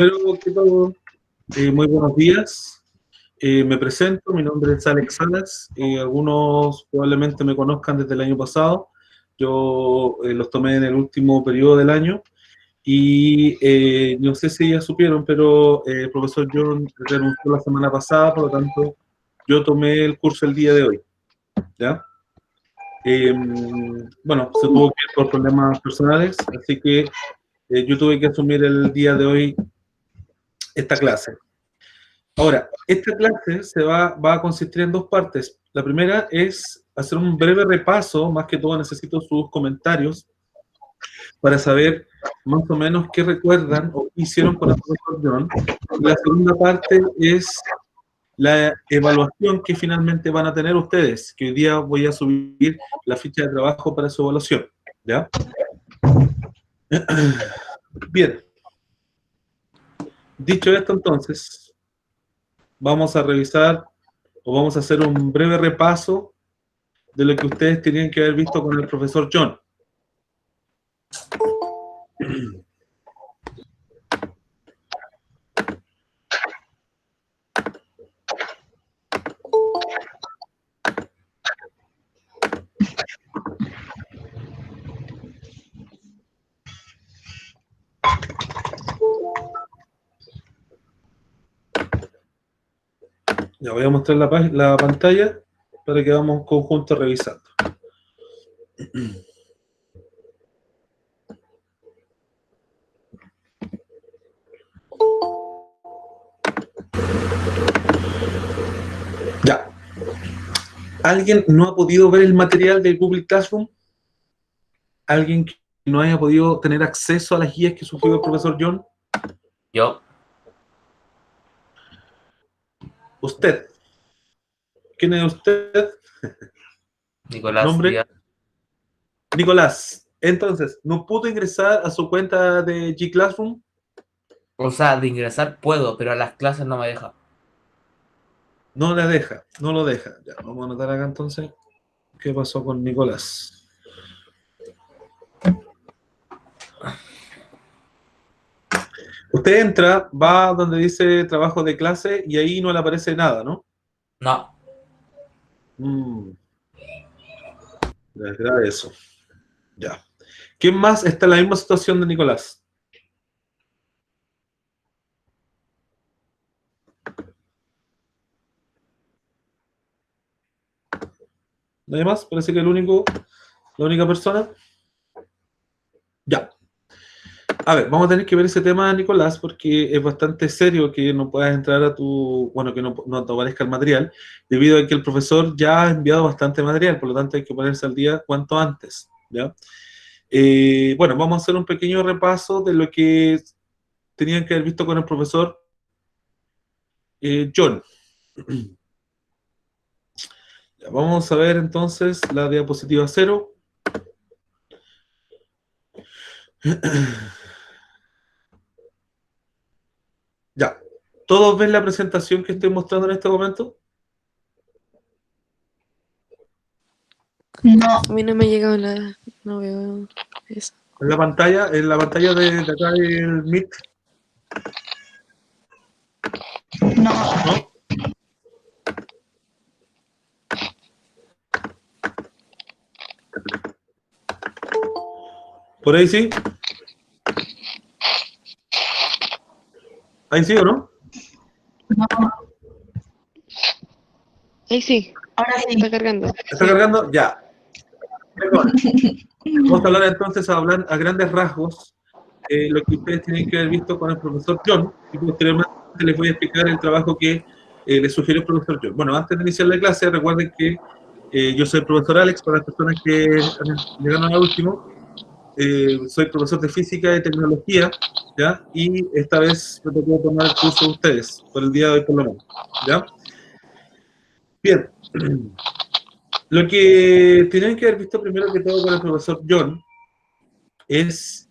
Primero que todo, muy buenos días. Me presento, mi nombre es Alex Salas. Algunos probablemente me conozcan desde el año pasado. Yo los tomé en el último periodo del año y no sé si ya supieron, pero el profesor John renunció la semana pasada, por lo tanto yo tomé el curso el día de hoy, ¿ya? Bueno, se tuvo que ir por problemas personales, así que yo tuve que asumir el día de hoy esta clase. Ahora, esta clase va a consistir en dos partes. La primera es hacer un breve repaso, más que todo necesito sus comentarios para saber más o menos qué recuerdan o qué hicieron con el profesor John. Y la segunda parte es la evaluación que finalmente van a tener ustedes, que hoy día voy a subir la ficha de trabajo para su evaluación. ¿Ya? Bien. Dicho esto, entonces, vamos a revisar o vamos a hacer un breve repaso de lo que ustedes tenían que haber visto con el profesor John. Ya voy a mostrar la pantalla para que vamos conjuntos revisando. Ya. ¿Alguien no ha podido ver el material de Google Classroom? ¿Alguien que no haya podido tener acceso a las guías que sugirió el profesor John? Yo. Usted. ¿Quién es usted? Nicolás ¿Nombre? Díaz. Nicolás. Entonces, ¿no pudo ingresar a su cuenta de G Classroom? O sea, de ingresar puedo, pero a las clases no me deja. No le deja, no lo deja. Ya, vamos a anotar acá entonces qué pasó con Nicolás. Usted entra, va donde dice trabajo de clase y ahí no le aparece nada, ¿no? No. Es grave eso. Ya. ¿Quién más está en la misma situación de Nicolás? ¿Nadie más? Parece que la única persona. Ya. A ver, vamos a tener que ver ese tema, Nicolás, porque es bastante serio que no puedas entrar a tu, bueno, que no te aparezca el material, debido a que el profesor ya ha enviado bastante material, por lo tanto hay que ponerse al día cuanto antes, ¿ya? Bueno, vamos a hacer un pequeño repaso de lo que tenían que haber visto con el profesor John. Ya, vamos a ver entonces la diapositiva 0. Ya. ¿Todos ven la presentación que estoy mostrando en este momento? No, a mí no me ha llegado nada. No veo eso. En la pantalla de acá del Meet. No. ¿No? ¿Por ahí sí? ¿Ahí sí o no? No. Ahí sí, Ahora sí. está cargando. ¿Está cargando? Ya. Perdón. Vamos a hablar entonces a grandes rasgos lo que ustedes tienen que haber visto con el profesor John y posteriormente les voy a explicar el trabajo que les sugirió el profesor John. Bueno, antes de iniciar la clase, recuerden que yo soy el profesor Alex, para las personas que llegaron al último. Soy profesor de física y tecnología, ¿ya? Y esta vez me tocó tomar el curso de ustedes, por el día de hoy por lo menos, ¿ya? Bien. Lo que tienen que haber visto primero que todo con el profesor John es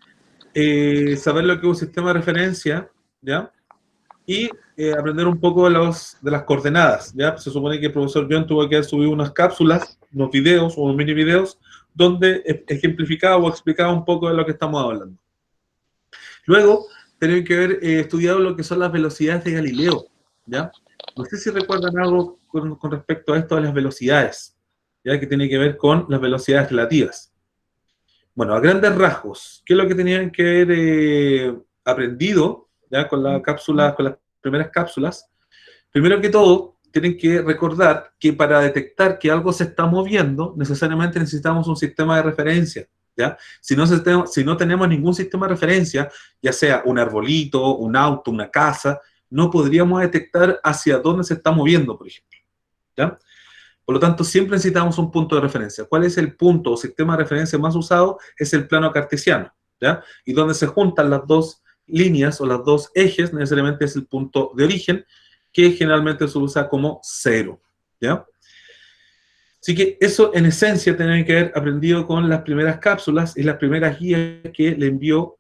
saber lo que es un sistema de referencia, ¿ya? Y aprender un poco de las coordenadas, ¿ya? Se supone que el profesor John tuvo que subir unas cápsulas, unos videos o unos mini videos donde ejemplificaba o explicaba un poco de lo que estamos hablando. Luego, tienen que haber estudiado lo que son las velocidades de Galileo, ¿ya? No sé si recuerdan algo con respecto a esto de las velocidades, ¿ya? Que tiene que ver con las velocidades relativas. Bueno, a grandes rasgos, ¿qué es lo que tenían que haber aprendido, ¿ya? Con la cápsula, con las primeras cápsulas? Primero que todo, tienen que recordar que para detectar que algo se está moviendo, necesariamente necesitamos un sistema de referencia, ¿ya? Si no tenemos ningún sistema de referencia, ya sea un arbolito, un auto, una casa, no podríamos detectar hacia dónde se está moviendo, por ejemplo, ¿ya? Por lo tanto, siempre necesitamos un punto de referencia. ¿Cuál es el punto o sistema de referencia más usado? Es el plano cartesiano, ¿ya? Y donde se juntan las dos líneas o los dos ejes, necesariamente es el punto de origen, que generalmente se usa como 0, ¿ya? Así que eso, en esencia, tienen que haber aprendido con las primeras cápsulas y las primeras guías que le envió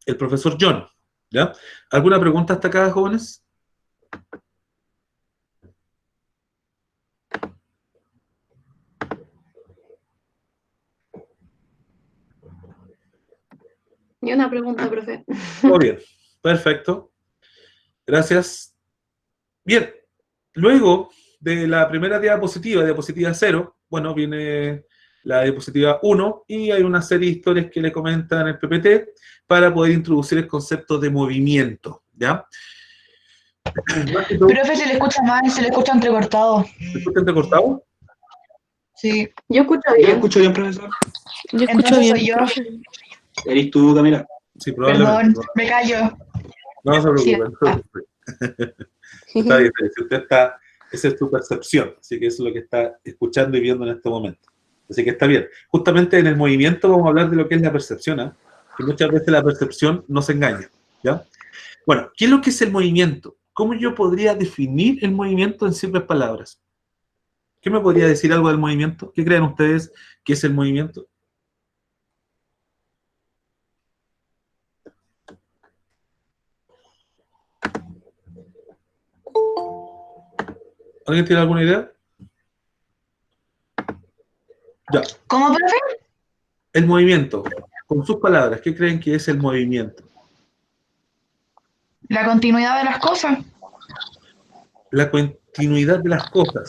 el profesor John, ¿ya? ¿Alguna pregunta hasta acá, jóvenes? Y una pregunta, profe. Todo bien, perfecto. Gracias. Bien, luego de la primera diapositiva 0, bueno, viene la diapositiva 1 y hay una serie de historias que le comentan el PPT para poder introducir el concepto de movimiento, ¿ya? Profe, se le escucha mal, se le escucha entrecortado. ¿Se escucha entrecortado? Sí. Yo escucho Yo bien. escucho bien, profesor. Yo escucho Entonces bien, soy yo. profe. ¿Eres tú, Camila? Sí, probablemente. Perdón, me callo. No se Sí. preocupen, no se preocupen. Está bien, si usted está, esa es su percepción, así que eso es lo que está escuchando y viendo en este momento. Así que está bien. Justamente en el movimiento vamos a hablar de lo que es la percepción, ¿eh? Que muchas veces la percepción nos engaña, ¿ya? Bueno, ¿qué es lo que es el movimiento? ¿Cómo yo podría definir el movimiento en simples palabras? ¿Qué me podría decir algo del movimiento? ¿Qué creen ustedes que es el movimiento? ¿Alguien tiene alguna idea? Ya. ¿Cómo, profe? El movimiento. Con sus palabras, ¿qué creen que es el movimiento? La continuidad de las cosas. La continuidad de las cosas.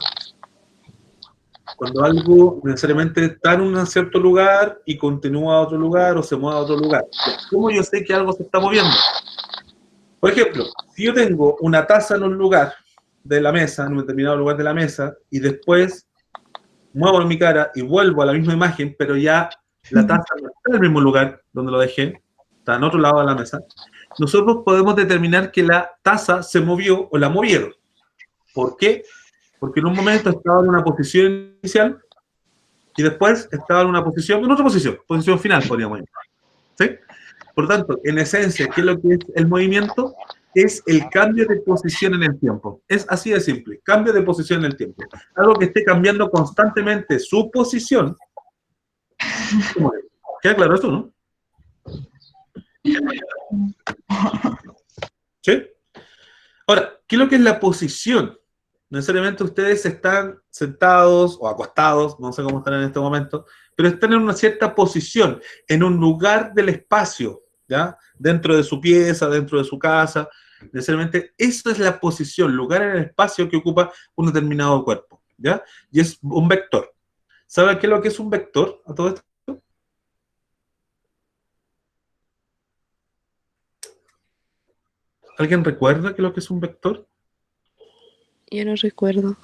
Cuando algo necesariamente está en un cierto lugar y continúa a otro lugar o se mueve a otro lugar. ¿Cómo yo sé que algo se está moviendo? Por ejemplo, si yo tengo una taza en un lugar de la mesa, en un determinado lugar de la mesa, y después muevo mi cara y vuelvo a la misma imagen, pero ya la taza no está en el mismo lugar donde lo dejé, está en otro lado de la mesa, nosotros podemos determinar que la taza se movió o la movieron. ¿Por qué? Porque en un momento estaba en una posición inicial y después estaba en una posición, en otra posición final, podríamos decir. ¿Sí? Por lo tanto, en esencia, ¿qué es lo que es el movimiento? Es el cambio de posición en el tiempo. Es así de simple, cambio de posición en el tiempo. Algo que esté cambiando constantemente su posición. ¿Queda claro eso, no? ¿Sí? Ahora, ¿qué es lo que es la posición? Necesariamente ustedes están sentados o acostados, no sé cómo están en este momento, pero están en una cierta posición, en un lugar del espacio, ¿ya? Dentro de su pieza, dentro de su casa. Necesariamente, eso es la posición, lugar en el espacio que ocupa un determinado cuerpo, ¿ya? Y es un vector. ¿Saben qué es lo que es un vector a todo esto? ¿Alguien recuerda qué es lo que es un vector? Yo no recuerdo.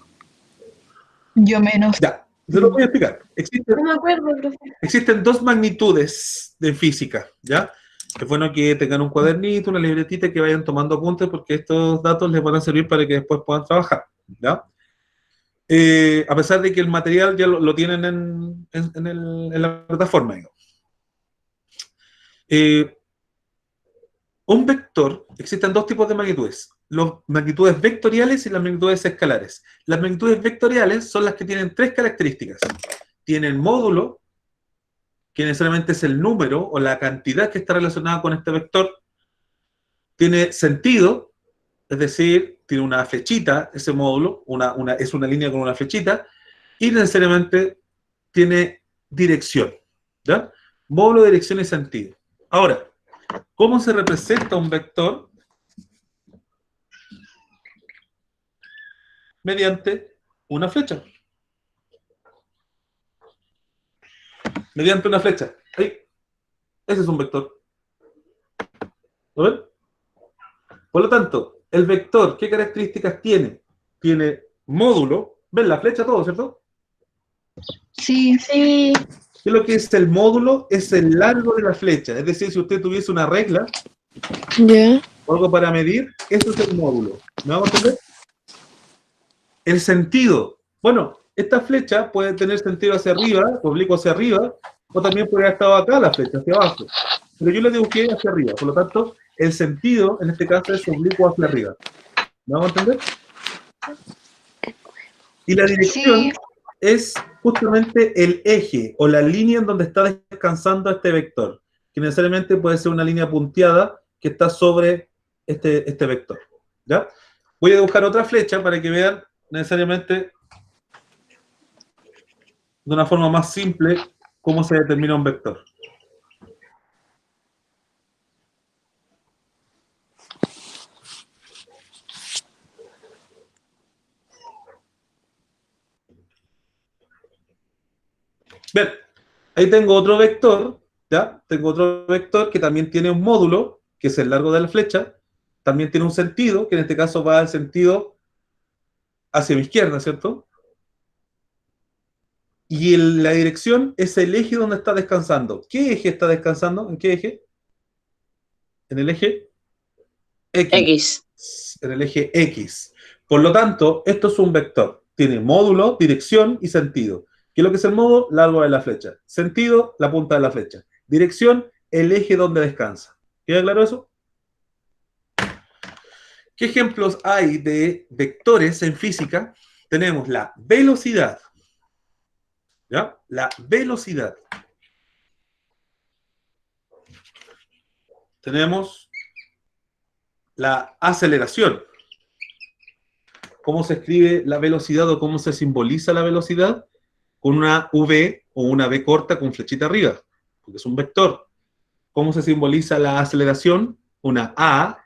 Yo menos. Ya, se lo voy a explicar. No me acuerdo, profe. Existen dos magnitudes de física, ¿ya? Es bueno que tengan un cuadernito, una libretita, que vayan tomando apuntes, porque estos datos les van a servir para que después puedan trabajar, ¿ya? A pesar de que el material ya lo tienen en la plataforma, digamos. Un vector, existen dos tipos de magnitudes, las magnitudes vectoriales y las magnitudes escalares. Las magnitudes vectoriales son las que tienen tres características. Tienen módulo, que necesariamente es el número o la cantidad que está relacionada con este vector. Tiene sentido, es decir, tiene una flechita, ese módulo, es una línea con una flechita, y necesariamente tiene dirección, ¿ya? Módulo, dirección y sentido. Ahora, ¿Cómo se representa un vector? Mediante una flecha. Mediante una flecha. Ahí. Ese es un vector. ¿Lo ven? Por lo tanto, el vector, ¿qué características tiene? Tiene módulo. ¿Ven la flecha todo, cierto? Sí. Sí. ¿Qué es lo que es el módulo? Es el largo de la flecha. Es decir, si usted tuviese una regla Ya. o algo para medir, eso es el módulo. ¿Me vamos a entender? El sentido. Bueno, esta flecha puede tener sentido hacia arriba, oblicuo hacia arriba, o también puede haber estado acá la flecha, hacia abajo. Pero yo la dibujé hacia arriba. Por lo tanto, el sentido, en este caso, es oblicuo hacia arriba. ¿Me vamos a entender? Y la dirección Sí. es justamente el eje o la línea en donde está descansando este vector, que necesariamente puede ser una línea punteada que está sobre este vector. ¿Ya? Voy a dibujar otra flecha para que vean necesariamente de una forma más simple cómo se determina un vector. Bien, ahí tengo otro vector, ¿ya? Tengo otro vector que también tiene un módulo, que es el largo de la flecha, también tiene un sentido, que en este caso va al sentido hacia mi izquierda, ¿cierto? Y la dirección es el eje donde está descansando. ¿Qué eje está descansando? ¿En qué eje? En el eje X. En el eje X. Por lo tanto, esto es un vector. Tiene módulo, dirección y sentido. ¿Qué es lo que es el módulo? Largo de la flecha. Sentido, la punta de la flecha. Dirección, el eje donde descansa. ¿Queda claro eso? ¿Qué ejemplos hay de vectores en física? Tenemos la velocidad. ¿Ya? La velocidad. Tenemos la aceleración. ¿Cómo se escribe la velocidad o cómo se simboliza la velocidad? Con una V o una V corta con flechita arriba, porque es un vector. ¿Cómo se simboliza la aceleración? Una A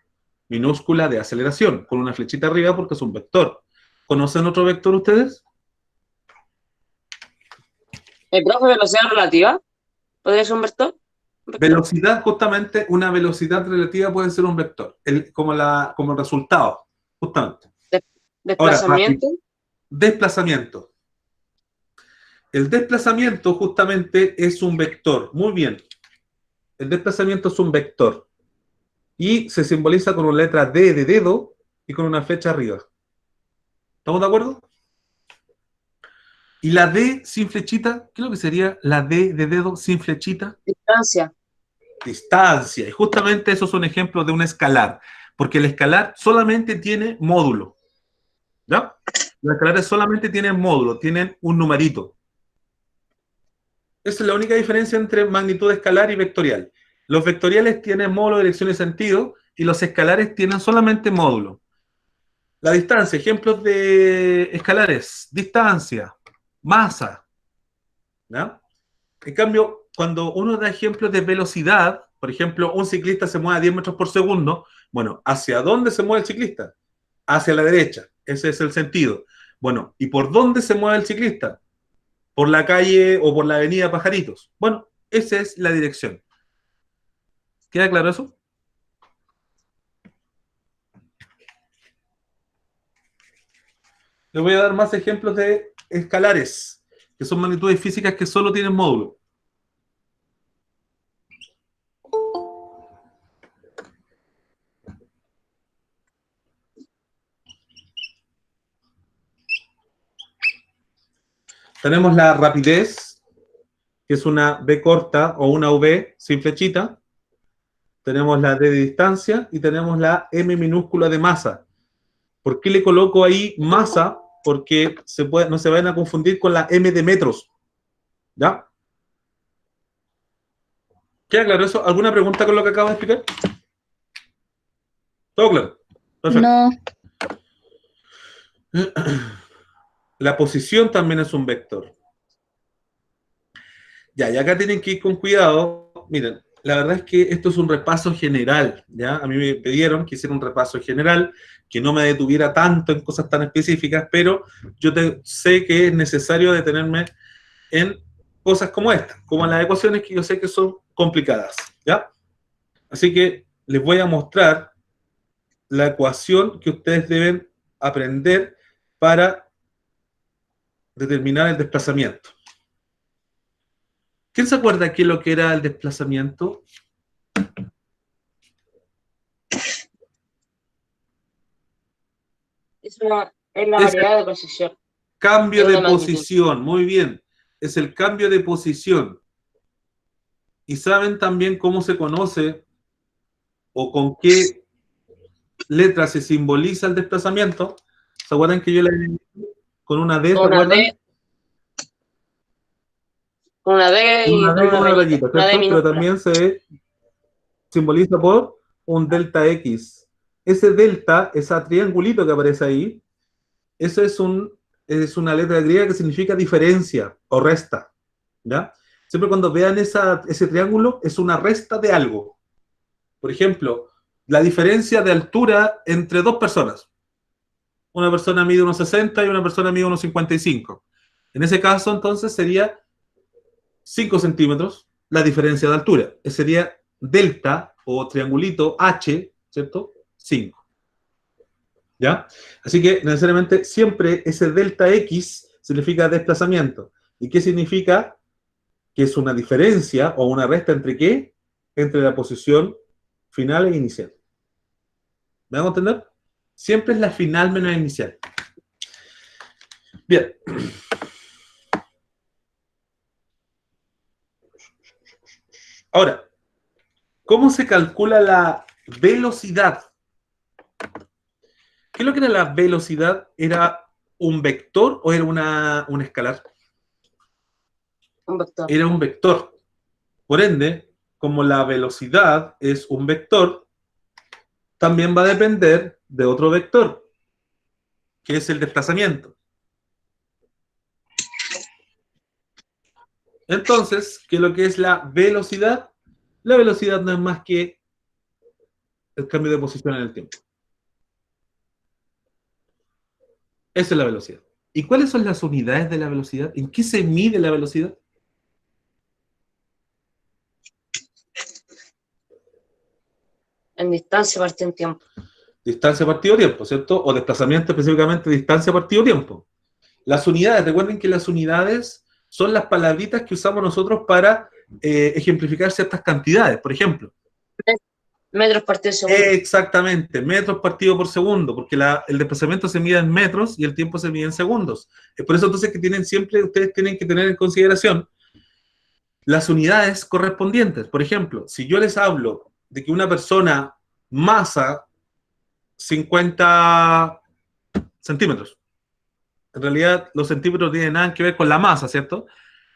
minúscula de aceleración, con una flechita arriba porque es un vector. ¿Conocen otro vector ustedes? ¿El profe velocidad relativa? ¿Podría ser un vector? Velocidad, justamente, una velocidad relativa puede ser un vector, como el resultado, justamente. Ahora, ¿Desplazamiento? desplazamiento. El desplazamiento justamente es un vector. Muy bien. El desplazamiento es un vector. Y se simboliza con una letra D de dedo y con una flecha arriba. ¿Estamos de acuerdo? Y la D sin flechita, ¿qué es lo que sería la D de dedo sin flechita? Distancia. Distancia. Y justamente eso es un ejemplo de un escalar. Porque el escalar solamente tiene módulo. ¿Ya? Los escalares solamente tienen módulo, tienen un numerito. Esa es la única diferencia entre magnitud escalar y vectorial. Los vectoriales tienen módulo, dirección y sentido, y los escalares tienen solamente módulo. La distancia, ejemplos de escalares, distancia, masa. ¿Ya? En cambio, cuando uno da ejemplos de velocidad, por ejemplo, un ciclista se mueve a 10 metros por segundo, bueno, ¿hacia dónde se mueve el ciclista? Hacia la derecha, ese es el sentido. Bueno, ¿y por dónde se mueve el ciclista? ¿Por la calle o por la avenida Pajaritos? Bueno, esa es la dirección. ¿Queda claro eso? Les voy a dar más ejemplos de escalares, que son magnitudes físicas que solo tienen módulo. Tenemos la rapidez, que es una V corta o una V sin flechita. Tenemos la D de distancia y tenemos la M minúscula de masa. ¿Por qué le coloco ahí masa? Porque no se vayan a confundir con la M de metros. ¿Ya? ¿Queda claro eso? ¿Alguna pregunta con lo que acabo de explicar? ¿Todo claro? Perfecto. No. La posición también es un vector. Ya, y acá tienen que ir con cuidado. Miren, la verdad es que esto es un repaso general, ¿ya? A mí me pidieron que hiciera un repaso general, que no me detuviera tanto en cosas tan específicas, pero yo sé que es necesario detenerme en cosas como estas, como las ecuaciones que yo sé que son complicadas, ¿ya? Así que les voy a mostrar la ecuación que ustedes deben aprender para determinar el desplazamiento. ¿Quién se acuerda qué es lo que era el desplazamiento? Es la Es variedad de posición. cambio Es de la magnitud. posición, muy bien. Es el cambio de posición. ¿Y saben también cómo se conoce o con qué letra se simboliza el desplazamiento? ¿Se acuerdan que yo le con una D, ¿se Con una acuerdan? D, con una D Con y una con D con una una rayita. rayita, Una D ¿cierto? Pero minúscula. también se simboliza por un delta X. Ese delta, ese triangulito que aparece ahí, eso es una letra griega que significa diferencia o resta, ¿ya? Siempre cuando vean ese triángulo, es una resta de algo. Por ejemplo, la diferencia de altura entre dos personas. Una persona mide unos 60 y una persona mide unos 55. En ese caso, entonces, sería 5 centímetros la diferencia de altura. Ese sería delta o triangulito H, ¿cierto? 5. ¿Ya? Así que necesariamente siempre ese delta X significa desplazamiento. ¿Y qué significa? Que es una diferencia o una resta entre qué? Entre la posición final e inicial. ¿Me hago entender? Siempre es la final menos la inicial. Bien. Ahora, ¿cómo se calcula la velocidad? ¿Qué es lo que era la velocidad? ¿Era un vector o era un escalar? Un vector. Era un vector. Por ende, como la velocidad es un vector, también va a depender de otro vector, que es el desplazamiento. Entonces, ¿qué es lo que es la velocidad? La velocidad no es más que el cambio de posición en el tiempo. Esa es la velocidad. ¿Y cuáles son las unidades de la velocidad? ¿En qué se mide la velocidad? En distancia partido en tiempo. Distancia partido tiempo, ¿cierto? O desplazamiento específicamente distancia partido tiempo. Las unidades, recuerden que las unidades son las palabritas que usamos nosotros para ejemplificar ciertas cantidades. Por ejemplo, Metros partido segundo. exactamente, metros partido por segundo, porque el desplazamiento se mide en metros y el tiempo se mide en segundos. Es por eso entonces que ustedes tienen que tener en consideración las unidades correspondientes. Por ejemplo, si yo les hablo de que una persona masa 50 centímetros, en realidad los centímetros no tienen nada que ver con la masa, ¿cierto?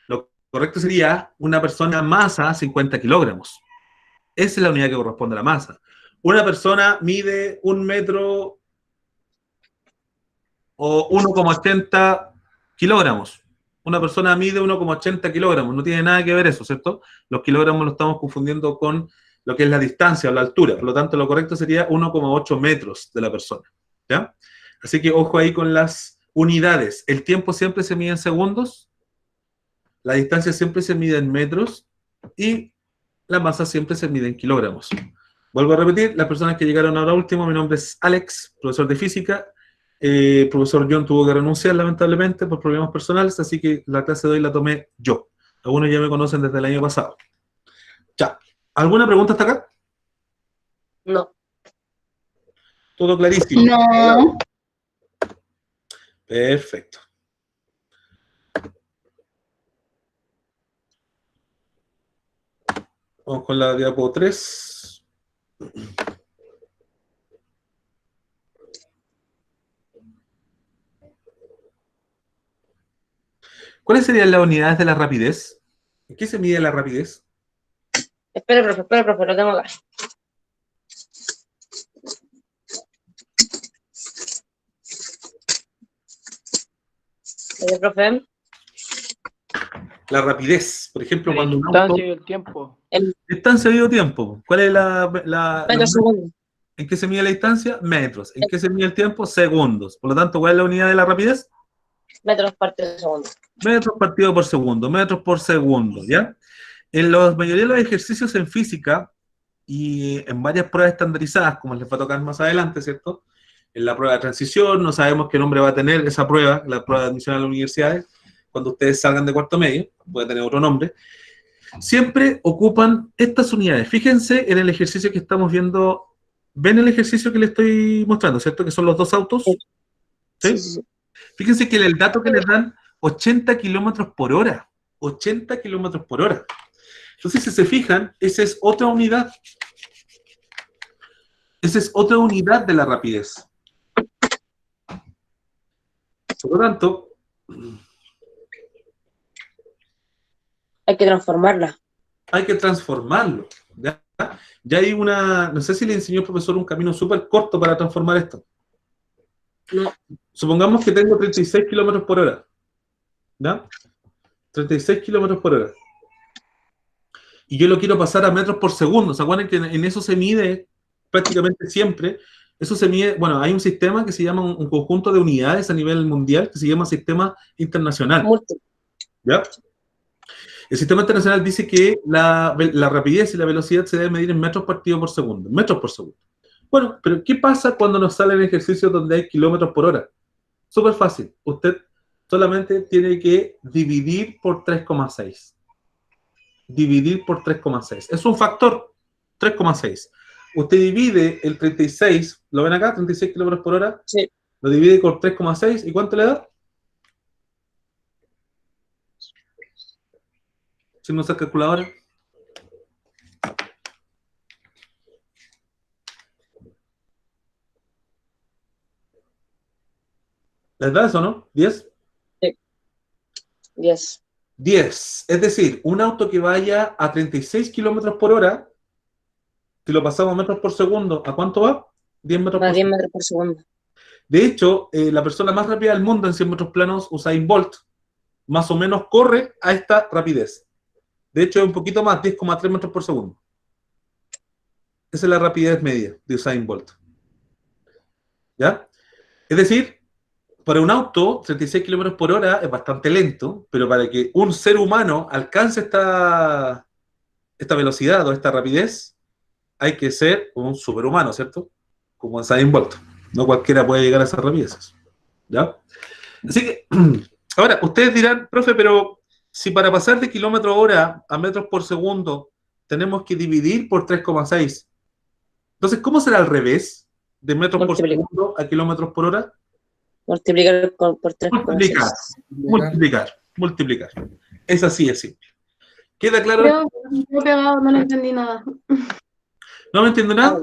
Lo correcto sería una persona masa 50 kilogramos. Esa es la unidad que corresponde a la masa. Una persona mide 1 metro o 1,80 kilogramos. Una persona mide 1,80 kilogramos. No tiene nada que ver eso, ¿cierto? Los kilogramos lo estamos confundiendo con lo que es la distancia o la altura. Por lo tanto, lo correcto sería 1,8 metros de la persona. ¿Ya? Así que ojo ahí con las unidades. El tiempo siempre se mide en segundos, la distancia siempre se mide en metros y la masa siempre se mide en kilogramos. Vuelvo a repetir, las personas que llegaron ahora último, mi nombre es Alex, profesor de física. Profesor John tuvo que renunciar lamentablemente por problemas personales, así que la clase de hoy la tomé yo. Algunos ya me conocen desde el año pasado. Ya. ¿Alguna pregunta hasta acá? No. Todo clarísimo. No. Perfecto. Vamos con la diapo 3. ¿Cuáles serían las unidades de la rapidez? ¿En qué se mide la rapidez? Espera, profe, lo tengo acá. Profe. la rapidez. Por ejemplo, La cuando un auto... distancia y el tiempo. Distancia medio tiempo. ¿Cuál es Metros segundos. ¿En qué se mide la distancia? Metros. ¿En qué se mide el tiempo? Segundos. Por lo tanto, ¿cuál es la unidad de la rapidez? Metros partido segundo. Metros partido por segundo. Metros por segundo, ¿ya? En la mayoría de los ejercicios en física y en varias pruebas estandarizadas, como les va a tocar más adelante, ¿cierto? En la prueba de transición, no sabemos qué nombre va a tener esa prueba, la prueba de admisión a las universidades, cuando ustedes salgan de cuarto medio, puede tener otro nombre. Siempre ocupan estas unidades. Fíjense en el ejercicio que estamos viendo. ¿Ven el ejercicio que les estoy mostrando, cierto? Que son los dos autos. ¿Sí? Sí. Fíjense que el dato que les dan, 80 kilómetros por hora. 80 kilómetros por hora. Entonces, si se fijan, esa es otra unidad. Esa es otra unidad de la rapidez. Por lo tanto, Hay que transformarla. hay que transformarlo. ¿Ya? Ya hay una, no sé si le enseñó el profesor un camino súper corto para transformar esto. No. Supongamos que tengo 36 kilómetros por hora. ¿Ya? 36 kilómetros por hora. Y yo lo quiero pasar a metros por segundo. ¿Se acuerdan que en eso se mide prácticamente siempre? Eso se mide, bueno, hay un sistema que se llama un conjunto de unidades a nivel mundial que se llama sistema internacional. ¿Ya? El sistema internacional dice que la rapidez y la velocidad se debe medir en metros partido por segundo. Metros por segundo. Bueno, pero ¿qué pasa cuando nos salen ejercicios donde hay kilómetros por hora? Súper fácil. Usted solamente tiene que dividir por 3,6. Dividir por 3,6. Es un factor 3,6. Usted divide el 36, ¿lo ven acá? 36 kilómetros por hora. Sí. Lo divide por 3,6. ¿Y cuánto le da? Si no usa calculadora. ¿Les da eso, no? ¿10? Sí. 10. 10. Es decir, un auto que vaya a 36 kilómetros por hora, si lo pasamos a metros por segundo, ¿a cuánto va? 10 metros por 10 segundo. metros por segundo. De hecho, la persona más rápida del mundo en 100 metros planos, Usain Bolt, más o menos corre a esta rapidez. De hecho, es un poquito más, 10,3 metros por segundo. Esa es la rapidez media de Usain Bolt. ¿Ya? Es decir, para un auto, 36 kilómetros por hora es bastante lento, pero para que un ser humano alcance esta velocidad o esta rapidez, hay que ser un superhumano, ¿cierto? Como Usain Bolt. No cualquiera puede llegar a esas rapideces. ¿Ya? Así que, ahora, ustedes dirán, profe, pero si para pasar de kilómetro hora a metros por segundo tenemos que dividir por 3,6, entonces, ¿cómo será al revés? De metros por segundo a kilómetros por hora. Multiplicar por 3. Multiplicar. Es así, es simple. ¿Queda claro? Yo pegado, no le entendí nada. ¿No me entiendo nada?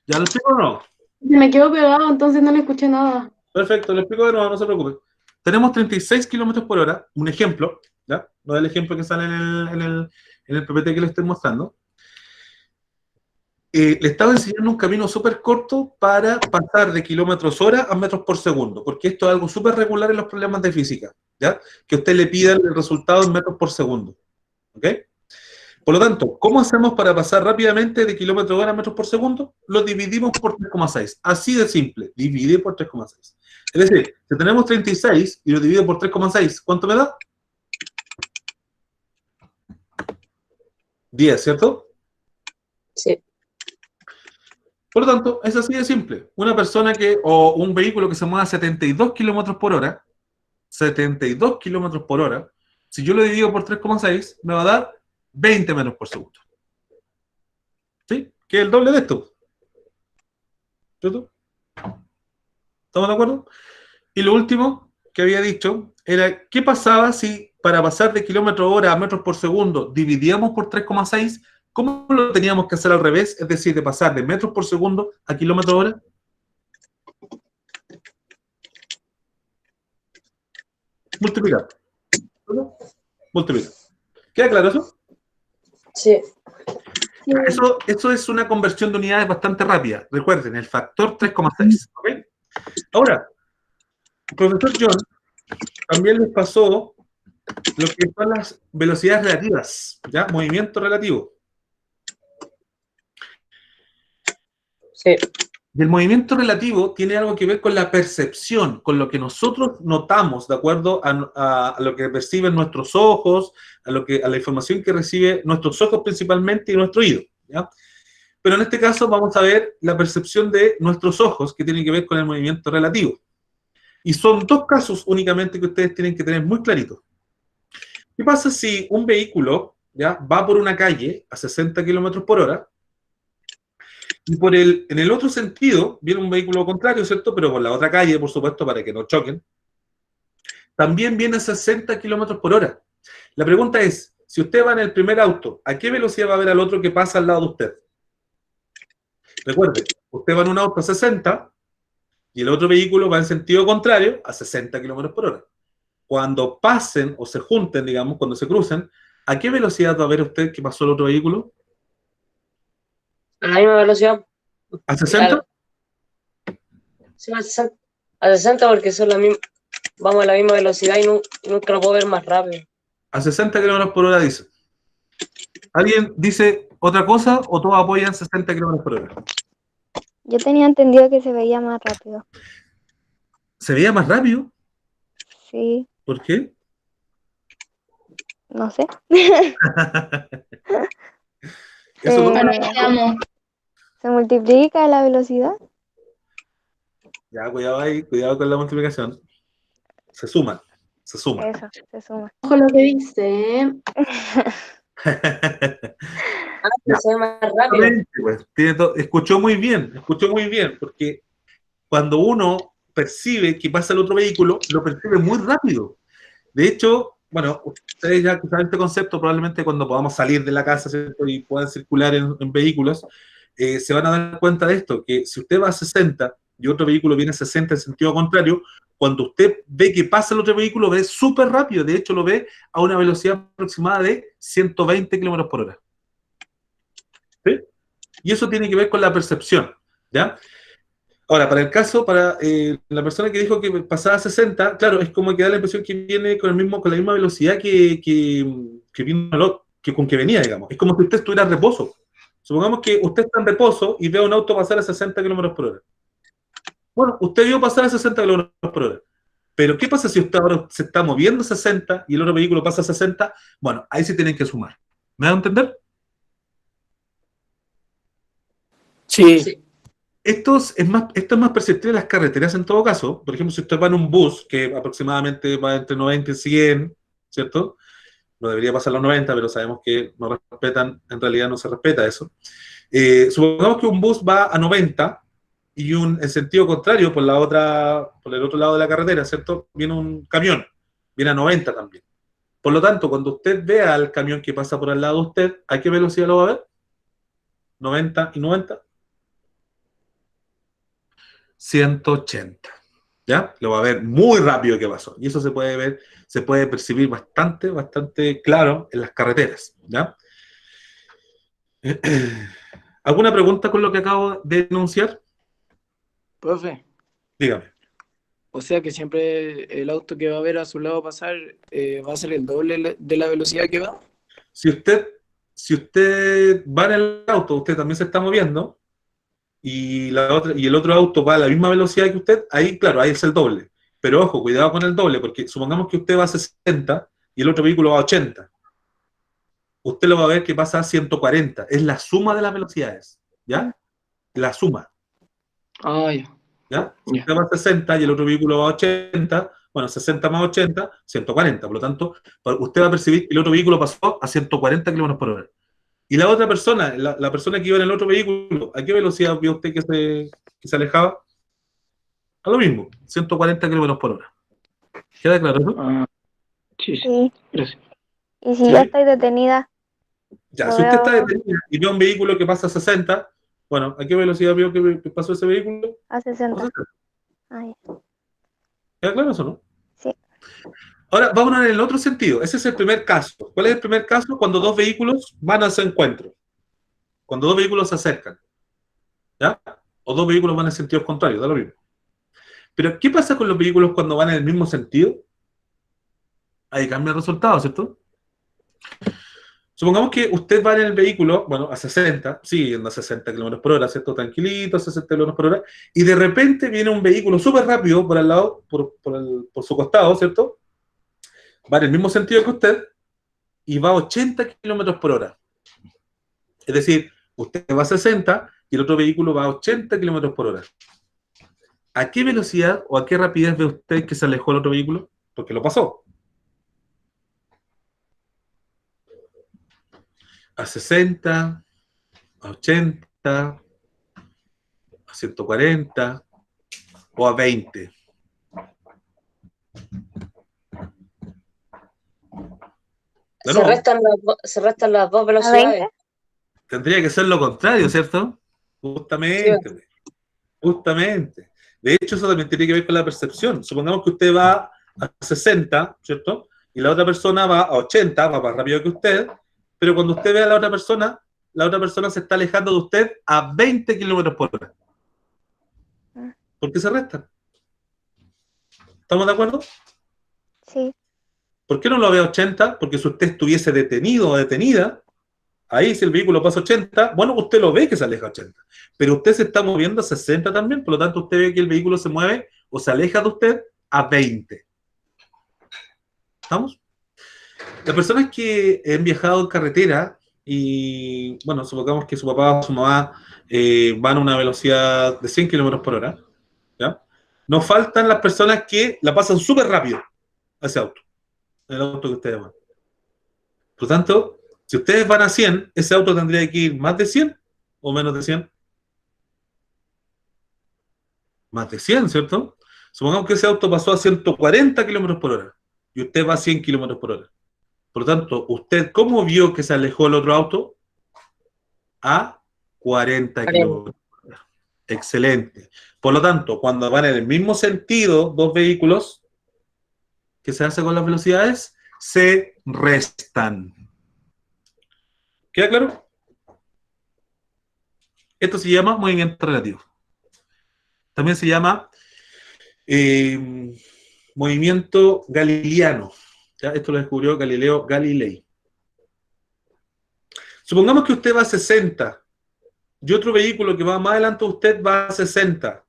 ¿Ya lo explico o no? Se me quedó pegado, entonces no le escuché nada. Perfecto, lo explico de nuevo, no se preocupe. Tenemos 36 kilómetros por hora, un ejemplo, ¿ya? No es el ejemplo que sale en el PPT que le estoy mostrando. Le estaba enseñando un camino súper corto para pasar de kilómetros hora a metros por segundo, porque esto es algo súper regular en los problemas de física, ¿ya? Que usted le pida el resultado en metros por segundo, ¿ok? Por lo tanto, ¿cómo hacemos para pasar rápidamente de kilómetros hora a metros por segundo? Lo dividimos por 3,6, así de simple, dividir por 3,6. Es decir, si tenemos 36 y lo divido por 3,6, ¿cuánto me da? 10, ¿cierto? Sí. Por lo tanto, es así de simple. Una persona o un vehículo que se mueva a 72 kilómetros por hora, 72 kilómetros por hora, si yo lo divido por 3,6, me va a dar 20 metros por segundo. ¿Sí? Que es el doble de esto. ¿Cierto? ¿Estamos de acuerdo? Y lo último que había dicho era, ¿qué pasaba si para pasar de kilómetro hora a metros por segundo dividíamos por 3,6? ¿Cómo lo teníamos que hacer al revés? Es decir, de pasar de metros por segundo a kilómetro hora. Multiplicar. Multiplicar. ¿Queda claro eso? Sí. Eso es una conversión de unidades bastante rápida. Recuerden, el factor 3,6. ¿Okay? Ahora, el profesor John también les pasó lo que son las velocidades relativas, ¿ya? Movimiento relativo. Sí. Y el movimiento relativo tiene algo que ver con la percepción, con lo que nosotros notamos, de acuerdo a lo que perciben nuestros ojos, a la información que reciben nuestros ojos principalmente y nuestro oído, ¿ya? Pero en este caso vamos a ver la percepción de nuestros ojos, que tiene que ver con el movimiento relativo. Y son dos casos únicamente que ustedes tienen que tener muy claritos. ¿Qué pasa si un vehículo, ¿ya?, va por una calle a 60 kilómetros por hora y en el otro sentido viene un vehículo contrario, ¿cierto? Pero por la otra calle, por supuesto, para que no choquen, también viene a 60 kilómetros por hora. La pregunta es, si usted va en el primer auto, ¿a qué velocidad va a ver al otro que pasa al lado de usted? Recuerde, usted va en un auto a 60 y el otro vehículo va en sentido contrario a 60 kilómetros por hora. Cuando pasen o se junten, digamos, cuando se crucen, ¿a qué velocidad va a ver usted que pasó el otro vehículo? A la misma velocidad. ¿A 60? Sí, a 60. A 60 porque son vamos a la misma velocidad y nunca lo puedo ver más rápido. A 60 kilómetros por hora dice. ¿Alguien dice otra cosa o todos apoyan 60 kilómetros por hora? Yo tenía entendido que se veía más rápido. ¿Se veía más rápido? Sí, ¿Por qué? no sé. Eso no- Analizamos. ¿Se multiplica la velocidad? Ya, cuidado ahí, cuidado con la multiplicación. Se suman, se suman. Eso, se suma. Ojo lo que dice, ¿eh? Ya. Se ve más rápido. Pues, escuchó muy bien, porque cuando uno percibe que pasa el otro vehículo, lo percibe muy rápido. De hecho, bueno, ustedes ya saben este concepto, probablemente cuando podamos salir de la casa, ¿cierto?, y puedan circular en vehículos, se van a dar cuenta de esto, que si usted va a 60 y otro vehículo viene a 60 en sentido contrario, cuando usted ve que pasa el otro vehículo, ve súper rápido, de hecho lo ve a una velocidad aproximada de 120 kilómetros por hora. ¿Sí? Y eso tiene que ver con la percepción, ¿ya? Ahora, para el caso, para la persona que dijo que pasaba a 60, claro, es como que da la impresión que viene con la misma velocidad con que venía, digamos. Es como si usted estuviera en reposo. Supongamos que usted está en reposo y ve a un auto pasar a 60 kilómetros por hora. Bueno, usted vio pasar a 60 kilómetros por hora. Pero, ¿qué pasa si usted ahora se está moviendo a 60 y el otro vehículo pasa a 60? Bueno, ahí sí tienen que sumar. ¿Me da a entender? Sí. Esto es más perceptible en las carreteras en todo caso. Por ejemplo, si usted va en un bus que aproximadamente va entre 90 y 100, ¿cierto? No debería pasar los 90, pero sabemos que no respetan, en realidad no se respeta eso. Supongamos que un bus va a 90 y en sentido contrario, por el otro lado de la carretera, ¿cierto?, viene un camión, viene a 90 también. Por lo tanto, cuando usted vea al camión que pasa por al lado de usted, ¿a qué velocidad lo va a ver? 90 y 90. 180. ¿Ya? Lo va a ver muy rápido que pasó. Y eso se puede percibir bastante claro en las carreteras. ¿Ya? ¿Alguna pregunta con lo que acabo de enunciar? Profe, Dígame. o sea que siempre el auto que va a ver a su lado pasar va a ser el doble de la velocidad que va. Si usted va en el auto, usted también se está moviendo, y el otro auto va a la misma velocidad que usted, ahí, claro, ahí es el doble. Pero ojo, cuidado con el doble, porque supongamos que usted va a 60 y el otro vehículo va a 80. Usted lo va a ver que pasa a 140. Es la suma de las velocidades, ¿ya? La suma, Ah, ya. ¿ya? Si Ya. usted va a 60 y el otro vehículo va a 80, bueno, 60 más 80, 140. Por lo tanto, usted va a percibir que el otro vehículo pasó a 140 kilómetros por hora. Y la otra persona, la persona que iba en el otro vehículo, ¿a qué velocidad vio usted que se alejaba? A lo mismo, 140 kilómetros por hora. ¿Queda claro eso? Ah, sí, sí. Sí. Gracias. Y si Sí. yo estoy detenida, Ya, si usted está detenido y ve un vehículo que pasa a 60, bueno, ¿a qué velocidad vio que pasó ese vehículo? a A 60. 60. Ay, ¿Queda claro eso, no? sí. Ahora, vámonos en el otro sentido. Ese es el primer caso. ¿Cuál es el primer caso? Cuando dos vehículos van a ese encuentro. Cuando dos vehículos se acercan. ¿Ya? O dos vehículos van en sentidos contrarios, da lo mismo. Pero, ¿qué pasa con los vehículos cuando van en el mismo sentido? ahí cambia el resultado, ¿cierto? Supongamos que usted va en el vehículo, bueno, a 60, sí, anda a 60 kilómetros por hora, ¿cierto? Tranquilito, a 60 kilómetros por hora, y de repente viene un vehículo súper rápido por al lado, por su costado, ¿cierto? Va en el mismo sentido que usted, y va a 80 kilómetros por hora. Es decir, usted va a 60 y el otro vehículo va a 80 kilómetros por hora. ¿A qué velocidad o a qué rapidez ve usted que se alejó el otro vehículo? Porque lo pasó. A 60, a 80, a 140 o a 20. De nuevo, Se restan las dos ¿A velocidades. 20? tendría que ser lo contrario, ¿cierto? Justamente, justamente. De hecho, eso también tiene que ver con la percepción. Supongamos que usted va a 60, ¿cierto? Y la otra persona va a 80, va más rápido que usted, pero cuando usted ve a la otra persona se está alejando de usted a 20 kilómetros por hora. ¿Por qué se restan? ¿Estamos de acuerdo? Sí. ¿Por qué no lo ve a 80? Porque si usted estuviese detenido o detenida, ahí si el vehículo pasa a 80, bueno, usted lo ve que se aleja a 80. Pero usted se está moviendo a 60 también, por lo tanto usted ve que el vehículo se mueve o se aleja de usted a 20. ¿Estamos? Las personas que han viajado en carretera y, bueno, supongamos que su papá o su mamá van a una velocidad de 100 kilómetros por hora, ¿ya? Nos faltan las personas que la pasan súper rápido a ese auto, el auto que ustedes van. Por lo tanto, si ustedes van a 100, ese auto tendría que ir más de 100 o menos de 100. Más de 100, ¿cierto? Supongamos que ese auto pasó a 140 kilómetros por hora y usted va a 100 kilómetros por hora. Por lo tanto, ¿usted cómo vio que se alejó el otro auto? A 40 kilómetros por hora. Excelente. Por lo tanto, cuando van en el mismo sentido dos vehículos, ¿qué se hace con las velocidades? Se restan. ¿Queda claro? Esto se llama movimiento relativo. También se llama movimiento galileano. ¿Ya? Esto lo descubrió Galileo Galilei. Supongamos que usted va a 60 y otro vehículo que va más adelante de usted va a 60.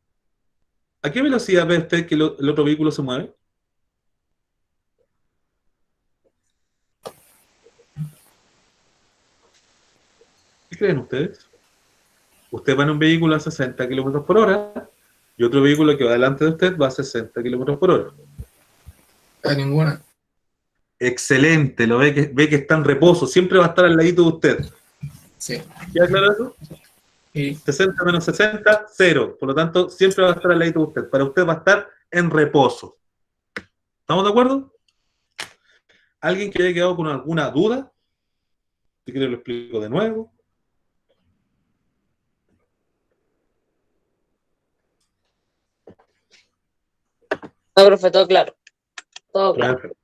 ¿A qué velocidad ve usted que el otro vehículo se mueve? ¿Qué creen ustedes? Usted va en un vehículo a 60 kilómetros por hora y otro vehículo que va delante de usted va a 60 kilómetros por hora. A ninguna. Excelente, lo ve que está en reposo, siempre va a estar al ladito de usted. Sí. ¿Queda claro eso? Y 60 menos 60, 0. Por lo tanto, siempre va a estar al ladito de usted. Para usted va a estar en reposo. ¿Estamos de acuerdo? ¿Alguien que haya quedado con alguna duda? Si quiere lo explico de nuevo. No, profe, todo claro. Todo claro. Perfecto.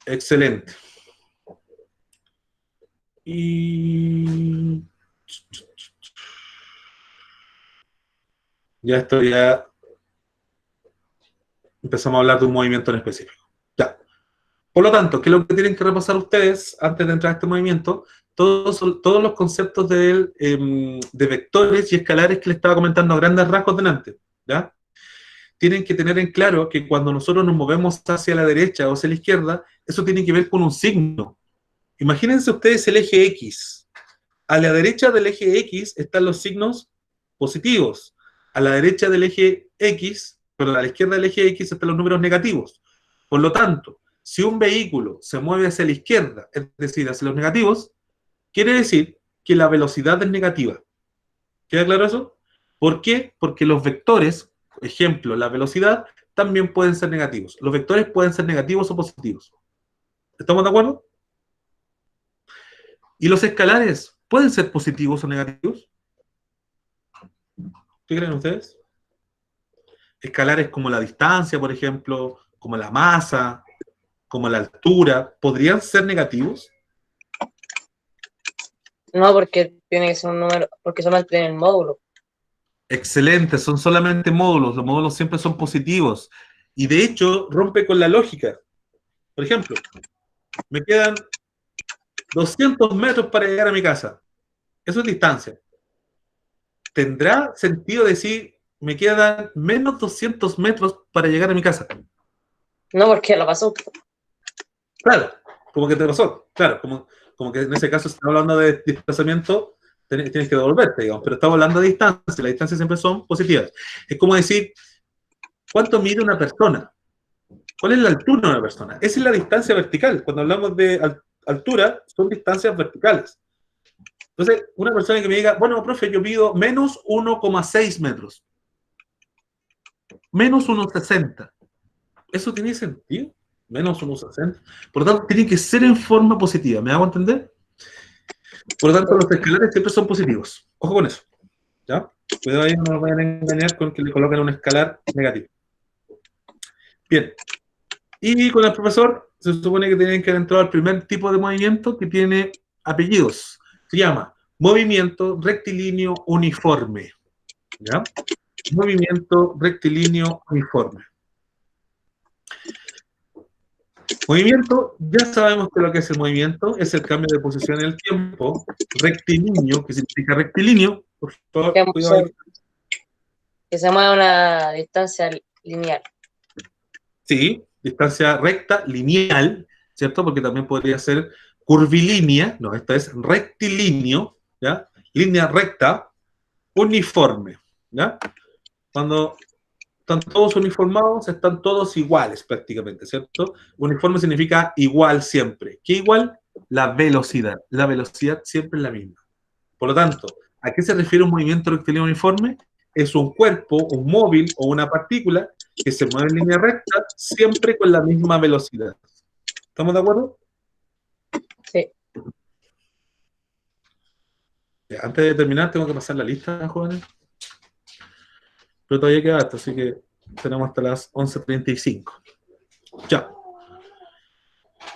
Excelente. Y ya esto ya empezamos a hablar de un movimiento en específico. Ya. Por lo tanto, ¿qué es lo que tienen que repasar ustedes antes de entrar a este movimiento? Todos los conceptos de vectores y escalares que les estaba comentando a grandes rasgos delante. ¿Ya? Tienen que tener en claro que cuando nosotros nos movemos hacia la derecha o hacia la izquierda, eso tiene que ver con un signo. Imagínense ustedes el eje X. A la derecha del eje X están los signos positivos. A la derecha del eje X, perdón, a la izquierda del eje X están los números negativos. Por lo tanto, si un vehículo se mueve hacia la izquierda, es decir, hacia los negativos, quiere decir que la velocidad es negativa. ¿Queda claro eso? ¿Por qué? Porque los vectores, ejemplo, la velocidad, también pueden ser negativos. Los vectores pueden ser negativos o positivos. ¿Estamos de acuerdo? ¿Y los escalares pueden ser positivos o negativos? ¿Qué creen ustedes? Escalares como la distancia, por ejemplo, como la masa, como la altura, ¿podrían ser negativos? No, porque tiene que ser un número, porque solamente tiene el módulo. Excelente, son solamente módulos. Los módulos siempre son positivos. Y de hecho, rompe con la lógica. Por ejemplo, me quedan 200 metros para llegar a mi casa. Eso es distancia. ¿Tendrá sentido decir, me quedan menos 200 metros para llegar a mi casa? No, porque lo pasó. Claro, como que te pasó. Claro, como que en ese caso, si estamos hablando de desplazamiento, tienes que devolverte, digamos, pero estamos hablando de distancia. Las distancias siempre son positivas. Es como decir, ¿cuánto mide una persona? ¿Cuál es la altura de una persona? Esa es la distancia vertical. Cuando hablamos de altura, son distancias verticales. Entonces, una persona que me diga, bueno, profe, yo mido menos 1,6 metros. Menos 1,60. ¿Eso tiene sentido? Menos 1,60. Por lo tanto, tiene que ser en forma positiva. ¿Me hago entender? Por lo tanto, los escalares siempre son positivos. Ojo con eso. ¿Ya? Cuidado ahí, no nos vayan a engañar con que le coloquen un escalar negativo. Bien. Y con el profesor, se supone que tienen que haber entrado al primer tipo de movimiento que tiene apellidos. Se llama movimiento rectilíneo uniforme. ¿Ya? Movimiento rectilíneo uniforme. Movimiento, ya sabemos que lo que es el movimiento es el cambio de posición en el tiempo. Rectilíneo, que significa rectilíneo. Por favor, cuidado ahí. Que se mueve a una distancia lineal. Sí, distancia recta, lineal, ¿cierto? Porque también podría ser curvilínea. No, esta es rectilíneo, ¿ya? Línea recta, uniforme, ¿ya? Cuando están todos uniformados, están todos iguales prácticamente, ¿cierto? Uniforme significa igual siempre. ¿Qué igual? La velocidad. La velocidad siempre es la misma. Por lo tanto, ¿a qué se refiere un movimiento rectilíneo uniforme? Es un cuerpo, un móvil o una partícula que se mueve en línea recta siempre con la misma velocidad. ¿Estamos de acuerdo? Sí. Antes de terminar, tengo que pasar la lista, jóvenes. Pero todavía queda hasta, así que tenemos hasta las 11:35. Ya.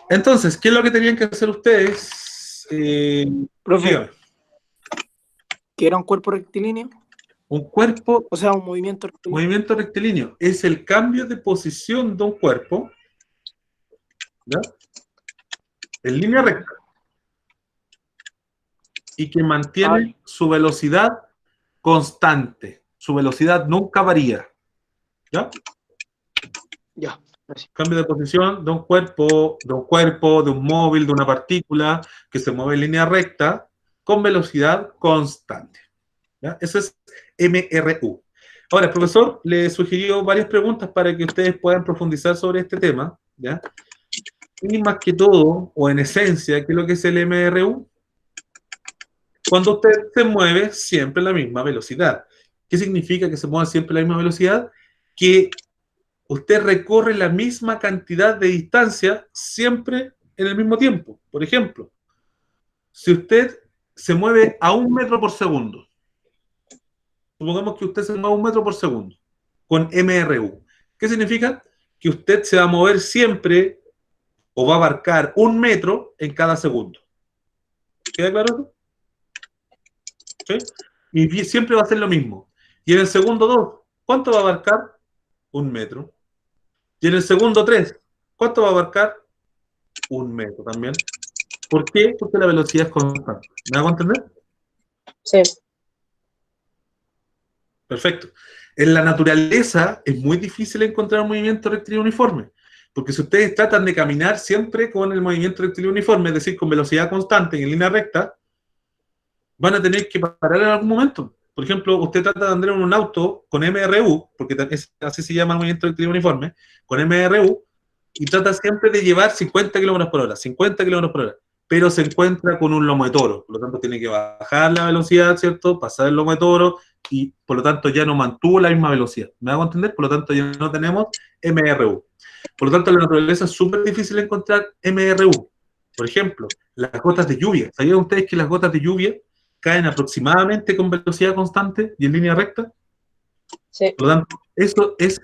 Entonces, ¿qué es lo que tenían que hacer ustedes? Profe, Dígame. ¿qué era un cuerpo rectilíneo? Un cuerpo, O sea, un movimiento rectilíneo. movimiento rectilíneo, es el cambio de posición de un cuerpo, ¿ya? En línea recta. Y que mantiene su velocidad constante. Su velocidad nunca varía. ¿Ya? Ya, gracias. Cambio de posición de un cuerpo, de un móvil, de una partícula que se mueve en línea recta con velocidad constante. ¿Ya? Eso es MRU. Ahora, el profesor le sugirió varias preguntas para que ustedes puedan profundizar sobre este tema. ¿Ya? Y más que todo, o en esencia, ¿qué es lo que es el MRU? Cuando usted se mueve siempre a la misma velocidad. ¿Qué significa que se mueva siempre a la misma velocidad? Que usted recorre la misma cantidad de distancia siempre en el mismo tiempo. Por ejemplo, si usted se mueve a 1 metro por segundo, supongamos que usted se mueve a 1 metro por segundo, con MRU. ¿Qué significa? Que usted se va a mover siempre o va a abarcar 1 metro en cada segundo. ¿Queda claro eso? ¿Sí? Y siempre va a ser lo mismo. Y en el segundo 2, ¿cuánto va a abarcar? 1 metro. Y en el segundo 3, ¿cuánto va a abarcar? 1 metro también. ¿Por qué? Porque la velocidad es constante. ¿Me hago entender? Sí. Perfecto. En la naturaleza es muy difícil encontrar un movimiento rectilíneo uniforme. Porque si ustedes tratan de caminar siempre con el movimiento rectilíneo uniforme, es decir, con velocidad constante y en línea recta, van a tener que parar en algún momento. Por ejemplo, usted trata de andar en un auto con MRU, porque así se llama el movimiento rectilíneo uniforme, con MRU, y trata siempre de llevar 50 km por hora, 50 km por hora, pero se encuentra con un lomo de toro, por lo tanto tiene que bajar la velocidad, ¿cierto? Pasar el lomo de toro, y por lo tanto ya no mantuvo la misma velocidad. ¿Me hago entender? Por lo tanto ya no tenemos MRU. Por lo tanto, en la naturaleza es súper difícil encontrar MRU. Por ejemplo, las gotas de lluvia. ¿Sabían ustedes que las gotas de lluvia caen aproximadamente con velocidad constante y en línea recta? Sí. Por lo tanto, eso es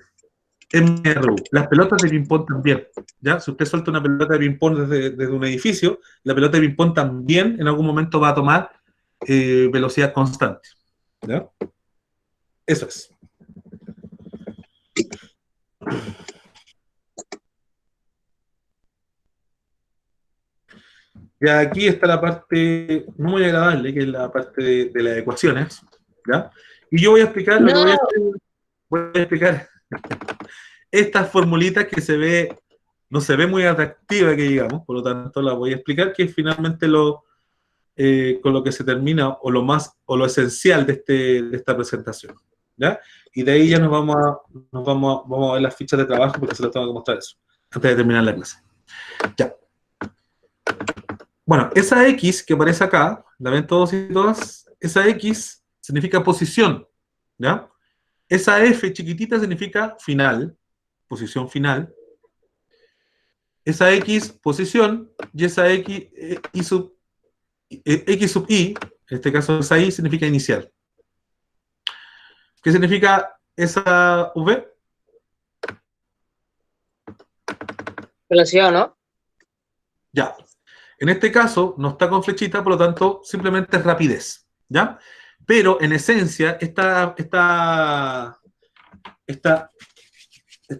MRU. Las pelotas de ping-pong también. ¿Ya? Si usted suelta una pelota de ping-pong desde un edificio, la pelota de ping-pong también en algún momento va a tomar velocidad constante. ¿Ya? Eso es. Y aquí está la parte no muy agradable, que es la parte de las ecuaciones, ¿ya? Y yo voy a explicar, lo que voy a hacer, voy a explicar estas formulitas que no se ve muy atractiva, que digamos, por lo tanto la voy a explicar, que es finalmente con lo que se termina, o lo esencial de esta presentación, ¿ya? Y de ahí ya vamos a ver las fichas de trabajo, porque se las tengo que mostrar eso, antes de terminar la clase. Ya. Bueno, esa X que aparece acá, ¿la ven todos y todas? Esa X significa posición, ¿ya? Esa F chiquitita significa final, posición final. Esa X, posición, y esa X, X sub I, en este caso esa I, significa inicial. ¿Qué significa esa V? Velocidad, ¿no? Ya. En este caso, no está con flechita, por lo tanto, simplemente es rapidez, ¿ya? Pero, en esencia, esta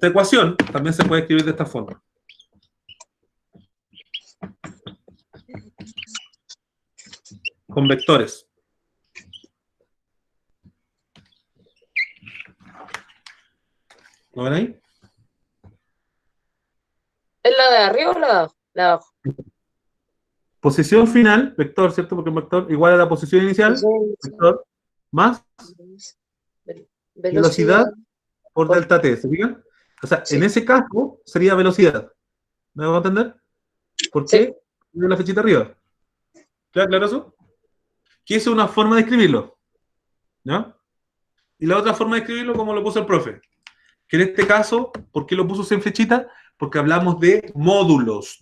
ecuación también se puede escribir de esta forma. Con vectores. ¿Lo ven ahí? ¿Es la de arriba o la de abajo? La de abajo. Posición final, vector, ¿cierto? Porque un vector igual a la posición inicial, vector, más velocidad por delta t, ¿se fijan? O sea, Sí. en ese caso sería velocidad. ¿Me van a entender? ¿Por Sí. qué? Tiene la flechita arriba. ¿Claro eso? Que es una forma de escribirlo, ¿ya? Y la otra forma de escribirlo, como lo puso el profe, que en este caso, ¿por qué lo puso sin flechita? Porque hablamos de módulos,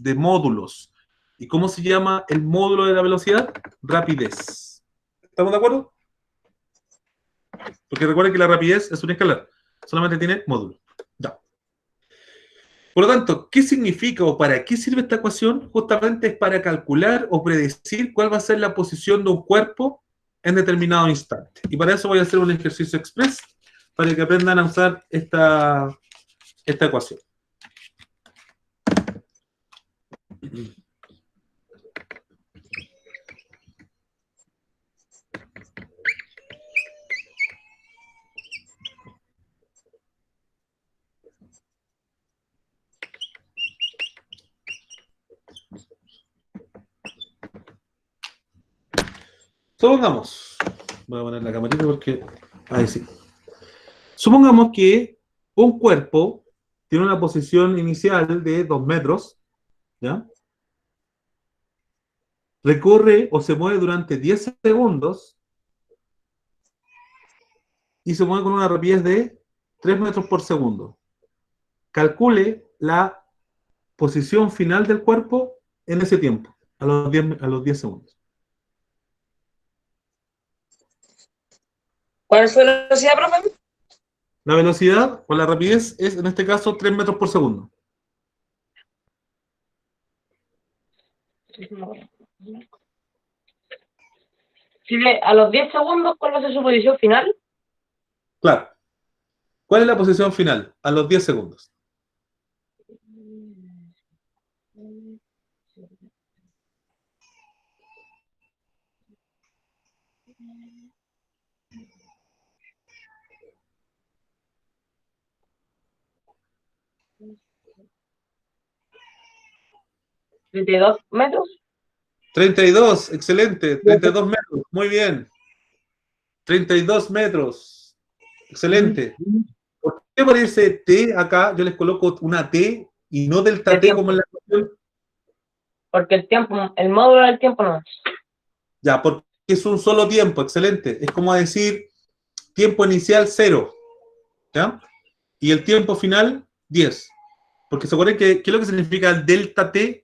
¿Y cómo se llama el módulo de la velocidad? Rapidez. ¿Estamos de acuerdo? Porque recuerden que la rapidez es un escalar, solamente tiene módulo. Ya. Por lo tanto, ¿qué significa o para qué sirve esta ecuación? Justamente es para calcular o predecir cuál va a ser la posición de un cuerpo en determinado instante. Y para eso voy a hacer un ejercicio express para que aprendan a usar esta ecuación. Supongamos, voy a poner la camarita porque, ahí sí. Supongamos que un cuerpo tiene una posición inicial de 2 metros, ¿ya? Recorre o se mueve durante 10 segundos y se mueve con una rapidez de 3 metros por segundo. Calcule la posición final del cuerpo en ese tiempo, a los 10 segundos. ¿Cuál es su velocidad, profe? La velocidad o la rapidez es, en este caso, 3 metros por segundo. Si ve a los 10 segundos, ¿cuál va a ser su posición final? Claro. ¿Cuál es la posición final? A los 10 segundos. ¿32 metros? 32, excelente. 32 metros, muy bien. 32 metros, excelente. ¿Por qué aparece T acá? Yo les coloco una T y no delta T como en la ecuación. Porque el tiempo, el módulo del tiempo no. Ya, porque es un solo tiempo, excelente. Es como decir tiempo inicial 0, ¿ya? Y el tiempo final 10. Porque se acuerdan que, ¿qué es lo que significa delta T?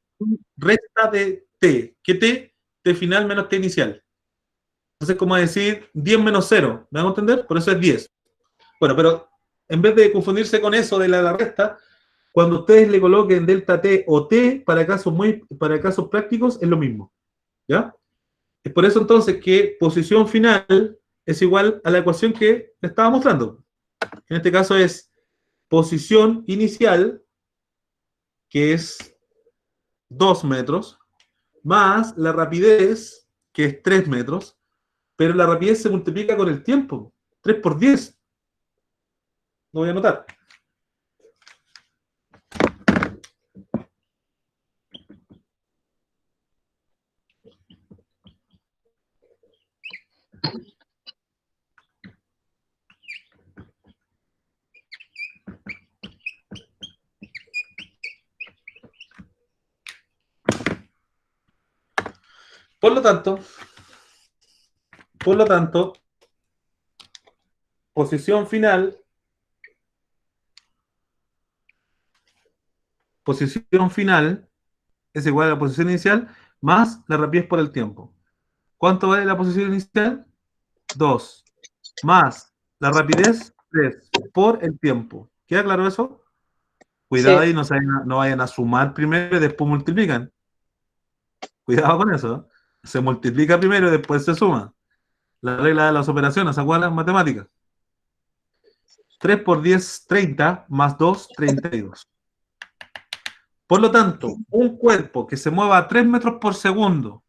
Resta de T. ¿Qué T? T final menos T inicial. Entonces, como decir 10 menos 0. ¿Me van a entender? Por eso es 10. Bueno, pero en vez de confundirse con eso de la resta, cuando ustedes le coloquen delta T o T, para casos prácticos, es lo mismo. ¿Ya? Es por eso entonces que posición final es igual a la ecuación que le estaba mostrando. En este caso es posición inicial, que es 2 metros, más la rapidez, que es 3 metros, pero la rapidez se multiplica con el tiempo. 3 por 10. Lo voy a anotar. Por lo tanto, posición final es igual a la posición inicial más la rapidez por el tiempo. ¿Cuánto vale la posición inicial? 2. Más la rapidez, 3. Por el tiempo. ¿Queda claro eso? Cuidado Sí. ahí, no vayan a sumar primero y después multiplican. Cuidado con eso. Se multiplica primero y después se suma. La regla de las operaciones, ¿se acuerdan? Matemáticas. 3 por 10, 30, más 2, 32. Por lo tanto, un cuerpo que se mueva a 3 metros por segundo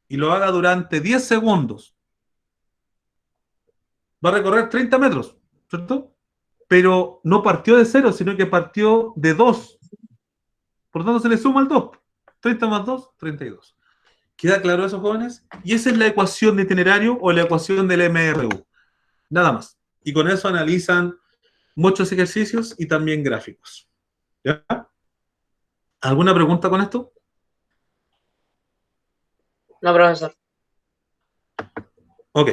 y lo haga durante 10 segundos, va a recorrer 30 metros, ¿cierto? Pero no partió de 0, sino que partió de 2. Por lo tanto, se le suma el 2. 30 más 2, 32. ¿Queda claro eso, jóvenes? Y esa es la ecuación de itinerario o la ecuación del MRU. Nada más. Y con eso analizan muchos ejercicios y también gráficos. ¿Ya? ¿Alguna pregunta con esto? No, profesor. Ok.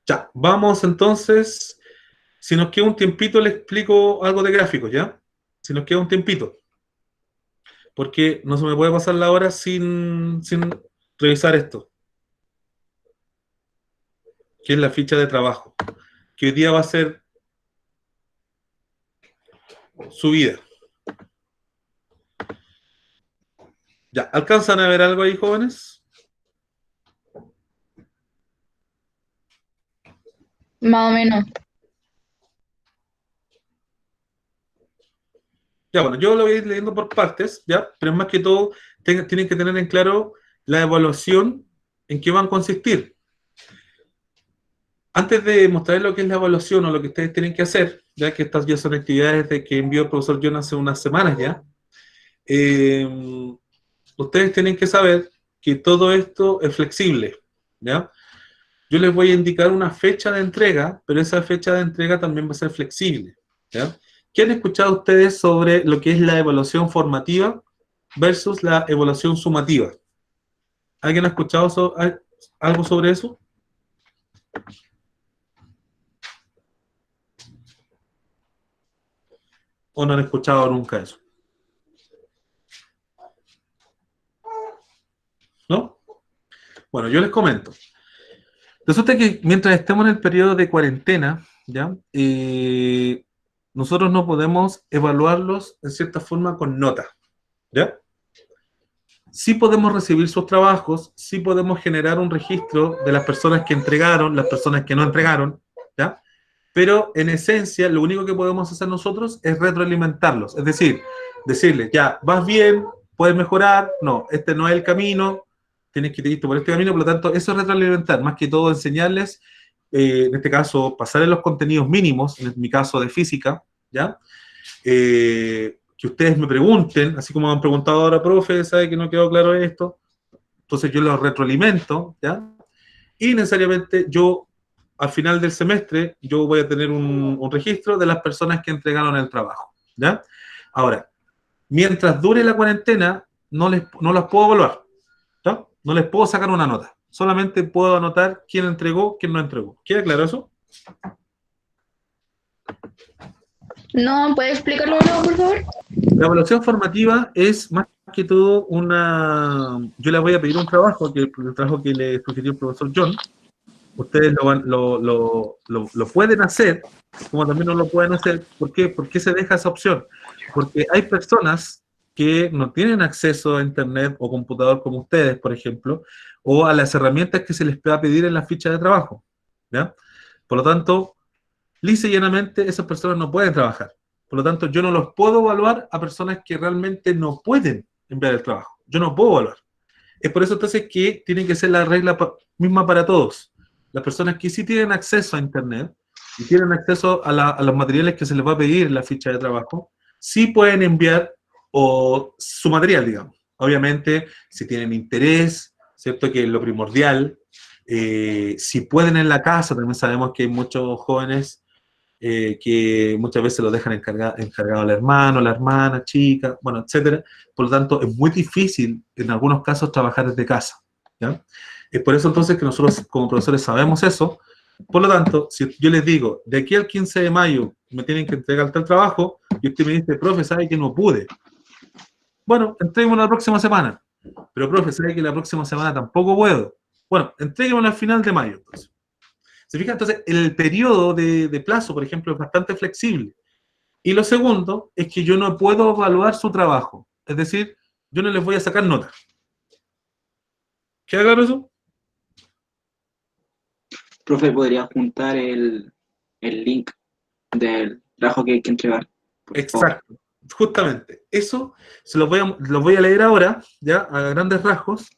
Ya, vamos entonces. Si nos queda un tiempito, le explico algo de gráficos, ¿ya? Si nos queda un tiempito. Porque no se me puede pasar la hora sin revisar esto. Que es la ficha de trabajo. Que hoy día va a ser subida. Ya, ¿alcanzan a ver algo ahí, jóvenes? Más o menos. Ya, bueno, yo lo voy a ir leyendo por partes, ¿ya? Pero más que todo, tienen que tener en claro la evaluación en qué van a consistir. Antes de mostrar lo que es la evaluación o lo que ustedes tienen que hacer, ya que estas ya son actividades de que envió el profesor John hace unas semanas ya, ustedes tienen que saber que todo esto es flexible, ¿ya? Yo les voy a indicar una fecha de entrega, pero esa fecha de entrega también va a ser flexible, ¿ya? ¿Qué han escuchado ustedes sobre lo que es la evaluación formativa versus la evaluación sumativa? ¿Alguien ha escuchado algo sobre eso? ¿O no han escuchado nunca eso? ¿No? Bueno, yo les comento. Resulta que mientras estemos en el periodo de cuarentena, ¿ya? Nosotros no podemos evaluarlos en cierta forma con nota, ¿ya? Sí podemos recibir sus trabajos, sí podemos generar un registro de las personas que entregaron, las personas que no entregaron, ¿ya? Pero en esencia, lo único que podemos hacer nosotros es retroalimentarlos, es decir, decirles, ya, vas bien, puedes mejorar, no, este no es el camino, tienes que ir por este camino, por lo tanto, eso es retroalimentar, más que todo enseñarles, en este caso, pasarles los contenidos mínimos, en mi caso de física, ¿ya? Que ustedes me pregunten, así como me han preguntado ahora, profe, ¿sabe que no quedó claro esto? Entonces yo los retroalimento, ¿ya? Y necesariamente yo, al final del semestre, yo voy a tener un registro de las personas que entregaron el trabajo, ¿ya? Ahora, mientras dure la cuarentena, no las puedo evaluar, ¿ya? No les puedo sacar una nota. Solamente puedo anotar quién entregó, quién no entregó. ¿Queda claro eso? No, ¿puede explicarlo de nuevo, por favor? La evaluación formativa es más que todo yo les voy a pedir un trabajo, el trabajo que le sugirió el profesor John. Ustedes lo pueden hacer, como también no lo pueden hacer. ¿Por qué? ¿Por qué se deja esa opción? Porque hay personas que no tienen acceso a internet o computador como ustedes, por ejemplo, o a las herramientas que se les va a pedir en la ficha de trabajo, ¿ya? Por lo tanto, lisa y llanamente, esas personas no pueden trabajar, Por lo tanto, yo no los puedo evaluar a personas que realmente no pueden enviar el trabajo. Yo no puedo evaluar. Es por eso entonces que tiene que ser la regla misma para todos. Las personas que sí tienen acceso a Internet y tienen acceso a los materiales que se les va a pedir en la ficha de trabajo, sí pueden enviar su material, digamos. Obviamente, si tienen interés, ¿cierto? Que es lo primordial. Si pueden en la casa, también sabemos que hay muchos jóvenes que muchas veces lo dejan encargado al hermano, la hermana, chica, bueno, etcétera. Por lo tanto, es muy difícil en algunos casos trabajar desde casa, ¿ya? Es por eso entonces que nosotros como profesores sabemos eso. Por lo tanto, si yo les digo, de aquí al 15 de mayo me tienen que entregar tal trabajo, y usted me dice, profe, ¿sabe que no pude? Bueno, entréguemelo la próxima semana. Pero, profe, ¿sabe que la próxima semana tampoco puedo? Bueno, entréguemelo al final de mayo, entonces. ¿Se fija? Entonces, el periodo de plazo, por ejemplo, es bastante flexible. Y lo segundo es que yo no puedo evaluar su trabajo. Es decir, yo no les voy a sacar nota. ¿Queda claro eso? Profe, ¿podría juntar el link del trabajo que hay que entregar? Por favor. Exacto. Justamente. Eso se lo voy a leer ahora, ya, a grandes rasgos.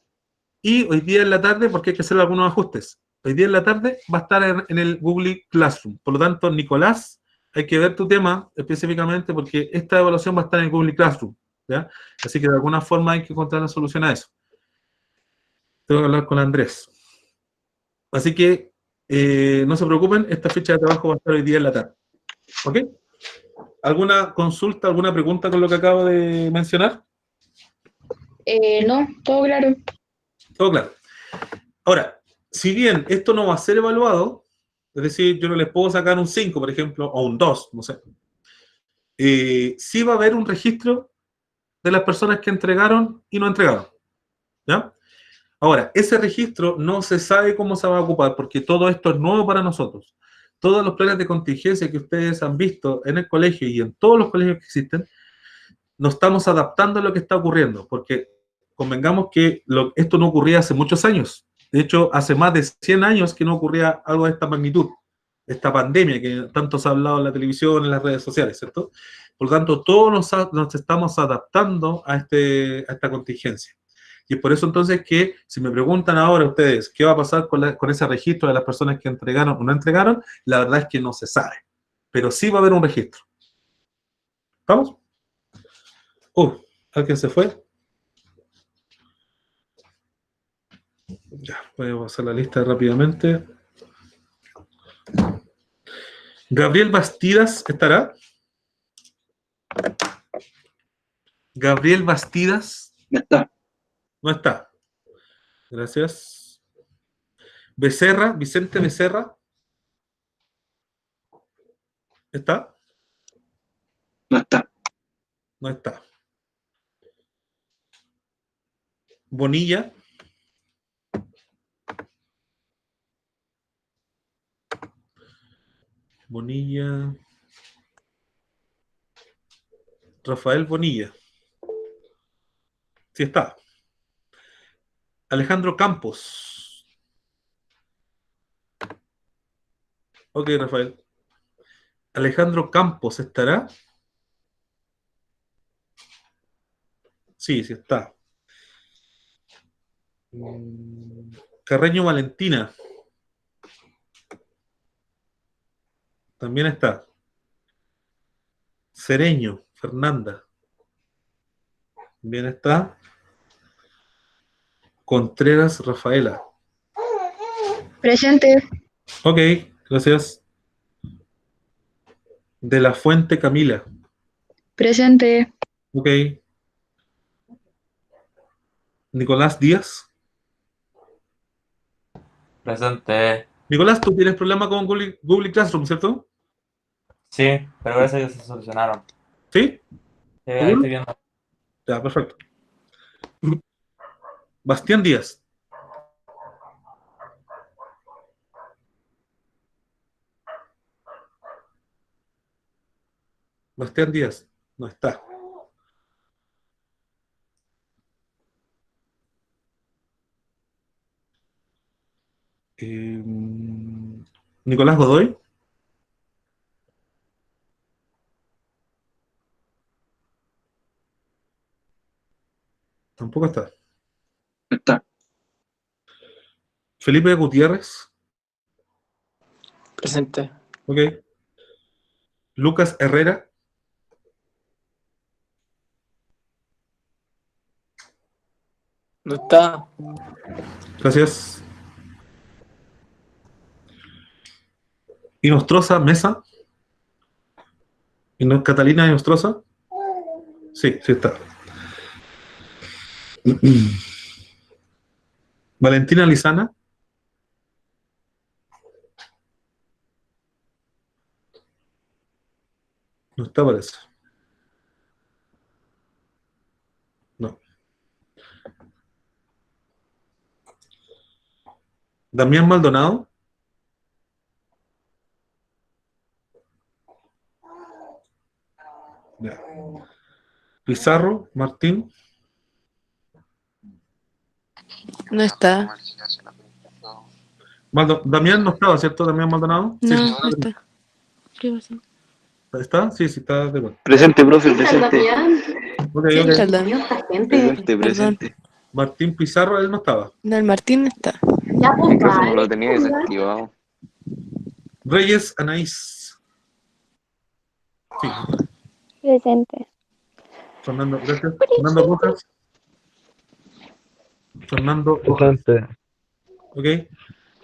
Y hoy día en la tarde, porque hay que hacer algunos ajustes. Hoy día en la tarde va a estar en el Google Classroom. Por lo tanto, Nicolás, hay que ver tu tema específicamente porque esta evaluación va a estar en Google Classroom, ¿ya? Así que de alguna forma hay que encontrar la solución a eso. Tengo que hablar con Andrés. Así que no se preocupen, esta fecha de trabajo va a estar hoy día en la tarde. ¿Ok? ¿Alguna consulta, alguna pregunta con lo que acabo de mencionar? No, todo claro. Todo claro. Ahora, si bien esto no va a ser evaluado, es decir, yo no les puedo sacar un 5, por ejemplo, o un 2, no sé, sí va a haber un registro de las personas que entregaron y no entregaron, ¿ya? Ahora, ese registro no se sabe cómo se va a ocupar porque todo esto es nuevo para nosotros. Todos los planes de contingencia que ustedes han visto en el colegio y en todos los colegios que existen, nos estamos adaptando a lo que está ocurriendo, porque convengamos que esto no ocurría hace muchos años. De hecho, hace más de 100 años que no ocurría algo de esta magnitud, esta pandemia que tanto se ha hablado en la televisión, en las redes sociales, ¿cierto? Por lo tanto, todos nos estamos adaptando a esta contingencia. Y es por eso entonces que, si me preguntan ahora ustedes qué va a pasar con ese registro de las personas que entregaron o no entregaron, la verdad es que no se sabe. Pero sí va a haber un registro. ¿Vamos? ¿Alguien se fue? Ya, voy a pasar la lista rápidamente. Gabriel Bastidas, ¿estará? Gabriel Bastidas. Ya está. No está. Gracias. Becerra, Vicente Becerra. ¿Está? No está. No está. Bonilla. Bonilla. Rafael Bonilla. Sí está. Alejandro Campos. Ok, Rafael. Alejandro Campos, ¿estará? Sí, sí está. Carreño Valentina. También está. Cereño, Fernanda. También está. Contreras, Rafaela. Presente. Ok, gracias. De la Fuente, Camila. Presente. Ok. Nicolás Díaz. Presente. Nicolás, tú tienes problema con Google Classroom, ¿cierto? Sí, pero gracias a Dios se solucionaron. ¿Sí? Sí, ahí ¿Seguro? estoy viendo. Ya, perfecto. Bastián Díaz. Bastián Díaz. No está. Eh, Nicolás Godoy. Tampoco está. Está. Felipe Gutiérrez. Presente. Ok. Lucas Herrera. No está. Gracias. Inostroza Mesa. Catalina Inostroza. Sí, sí está. Valentina Lizana. No está, parece. No. Damián Maldonado. Ya. Pizarro Martín. No está. Damián no estaba, ¿cierto? Damián Maldonado. No, Sí, no está. ¿Qué pasó? ¿está? Sí, sí, está de acuerdo. Presente, profe, ¿Está presente. Damián? Ok, Sí, ok. está el Dan. Dios, esta gente. Presente, Perdón. presente. Martín Pizarro, él no estaba. No, el Martín no está. Ya, El pues, micrófono vale. lo tenía desactivado. Reyes Anaís. Sí. Presente. Fernando, gracias. Fernando Rojas. Fernando Rojas. Ok.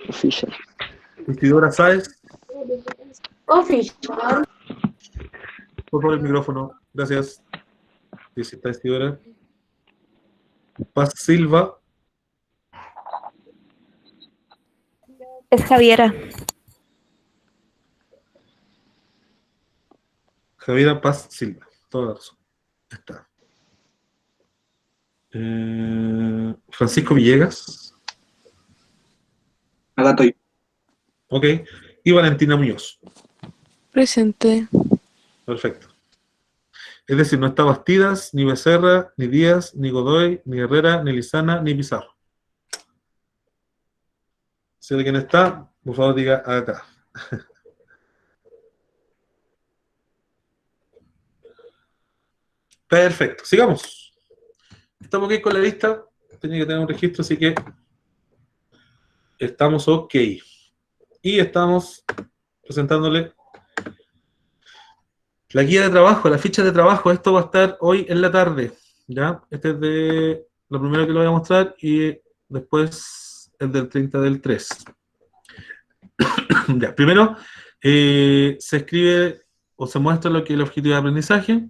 Official. Isidora Sáez. Official. Por favor, el micrófono. Gracias. Sí, sí, está Isidora. Paz Silva. Es Javiera. Javiera Paz Silva. Toda la razón. Ya está. Francisco Villegas. Acá estoy. Ok. Y Valentina Muñoz. Presente. Perfecto. Es decir, no está Bastidas, ni Becerra, ni Díaz, ni Godoy, ni Herrera, ni Lizana, ni Pizarro. Si alguien está, por favor diga acá. Perfecto, sigamos. Estamos aquí con la lista. Tenía que tener un registro, así que estamos ok. Y estamos presentándole la guía de trabajo, la ficha de trabajo. Esto va a estar hoy en la tarde. ¿Ya? Este es de lo primero que lo voy a mostrar y después el del 30 del 3. Ya, primero se escribe o se muestra lo que es el objetivo de aprendizaje,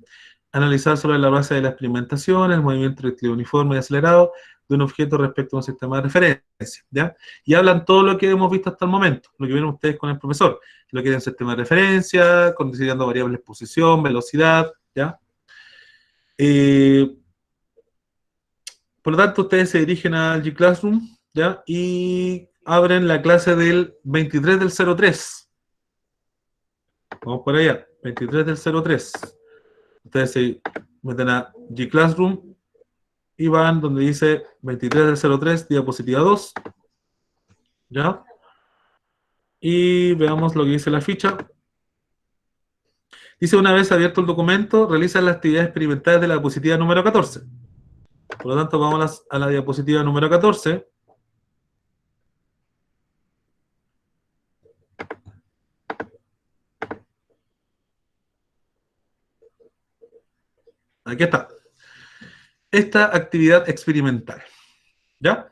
analizar sobre la base de la experimentación, el movimiento rectilíneo uniforme y acelerado de un objeto respecto a un sistema de referencia, ¿ya? Y hablan todo lo que hemos visto hasta el momento, lo que vieron ustedes con el profesor, lo que es un sistema de referencia, considerando variables posición, velocidad, ¿ya? Por lo tanto, ustedes se dirigen al G Classroom, ¿ya? Y abren la clase del 23 del 03. Vamos por allá, 23 del 03. Ustedes se meten a G Classroom y van donde dice 23 del 03, diapositiva 2. ¿Ya? Y veamos lo que dice la ficha. Dice, una vez abierto el documento, realiza las actividades experimentadas de la diapositiva número 14. Por lo tanto, vamos a la diapositiva número 14. Aquí está. Esta actividad experimental. ¿Ya?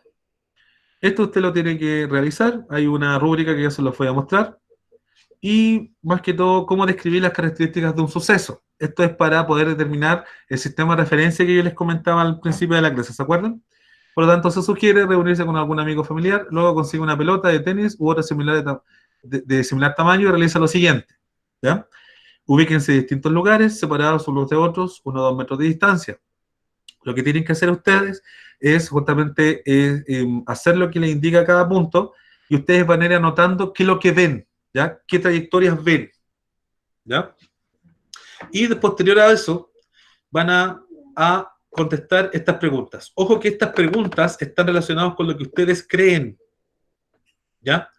Esto usted lo tiene que realizar. Hay una rúbrica que ya se los voy a mostrar. Y más que todo, cómo describir las características de un suceso. Esto es para poder determinar el sistema de referencia que yo les comentaba al principio de la clase, ¿se acuerdan? Por lo tanto, se sugiere reunirse con algún amigo familiar, luego consigue una pelota de tenis u otra similar de similar tamaño y realiza lo siguiente, ¿ya? Ubíquense en distintos lugares, separados unos de otros, 1 o 2 metros de distancia. Lo que tienen que hacer ustedes es justamente hacer lo que les indica cada punto y ustedes van a ir anotando qué es lo que ven, ¿ya? ¿Qué trayectorias ven? ¿Ya? Y posterior a eso, van a contestar estas preguntas. Ojo que estas preguntas están relacionadas con lo que ustedes creen. ¿Ya?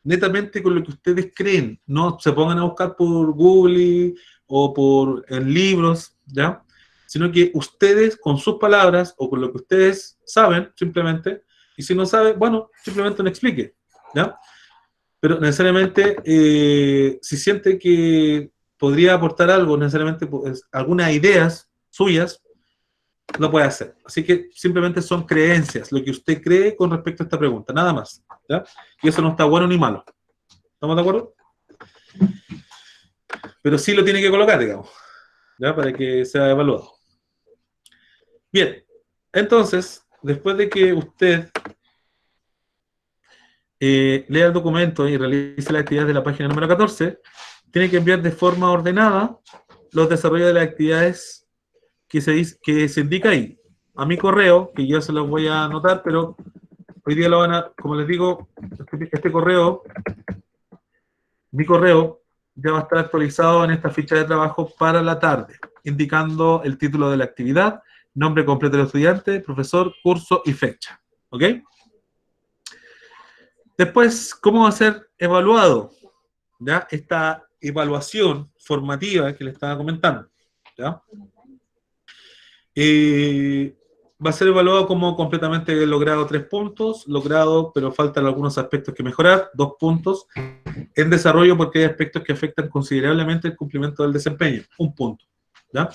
Netamente con lo que ustedes creen. No se pongan a buscar por Google o en libros, ¿ya? sino que ustedes, con sus palabras o con lo que ustedes saben, simplemente, y si no saben, bueno, simplemente no explique, ¿ya? Pero necesariamente, si siente que podría aportar algo, necesariamente pues, algunas ideas suyas, lo puede hacer. Así que simplemente son creencias, lo que usted cree con respecto a esta pregunta, nada más, ¿ya? Y eso no está bueno ni malo. ¿Estamos de acuerdo? Pero sí lo tiene que colocar, digamos, ¿ya? Para que sea evaluado. Bien, entonces, después de que usted lea el documento y realice las actividades de la página número 14, tiene que enviar de forma ordenada los desarrollos de las actividades que se indica ahí. A mi correo, que yo se los voy a anotar, pero hoy día lo van a, como les digo, este correo, mi correo, ya va a estar actualizado en esta ficha de trabajo para la tarde, indicando el título de la actividad, nombre completo del estudiante, profesor, curso y fecha. ¿Ok? Después, ¿cómo va a ser evaluado? ¿Ya? Esta evaluación formativa que le estaba comentando. ¿Ya? Va a ser evaluado como completamente logrado 3 puntos, logrado, pero faltan algunos aspectos que mejorar, 2 puntos, en desarrollo porque hay aspectos que afectan considerablemente el cumplimiento del desempeño, 1 punto. ¿Ya?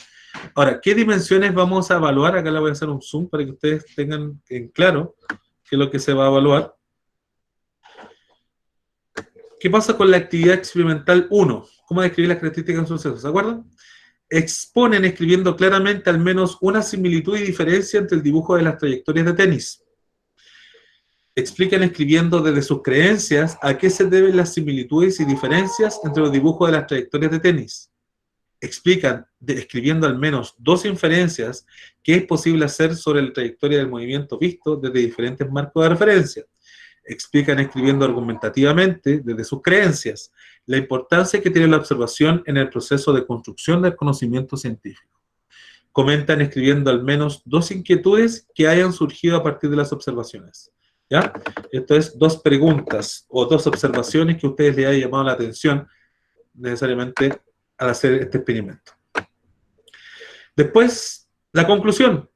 Ahora, ¿qué dimensiones vamos a evaluar? Acá le voy a hacer un zoom para que ustedes tengan en claro qué es lo que se va a evaluar. ¿Qué pasa con la actividad experimental 1? ¿Cómo describir las características de un suceso? ¿Se acuerdan? Exponen escribiendo claramente al menos una similitud y diferencia entre el dibujo de las trayectorias de tenis. Explican escribiendo desde sus creencias a qué se deben las similitudes y diferencias entre los dibujos de las trayectorias de tenis. Explican, escribiendo al menos 2 inferencias que es posible hacer sobre la trayectoria del movimiento visto desde diferentes marcos de referencia. Explican escribiendo argumentativamente, desde sus creencias, la importancia que tiene la observación en el proceso de construcción del conocimiento científico. Comentan escribiendo al menos 2 inquietudes que hayan surgido a partir de las observaciones. ¿Ya? Esto es 2 preguntas o 2 observaciones que a ustedes les haya llamado la atención necesariamente al hacer este experimento. Después, la conclusión.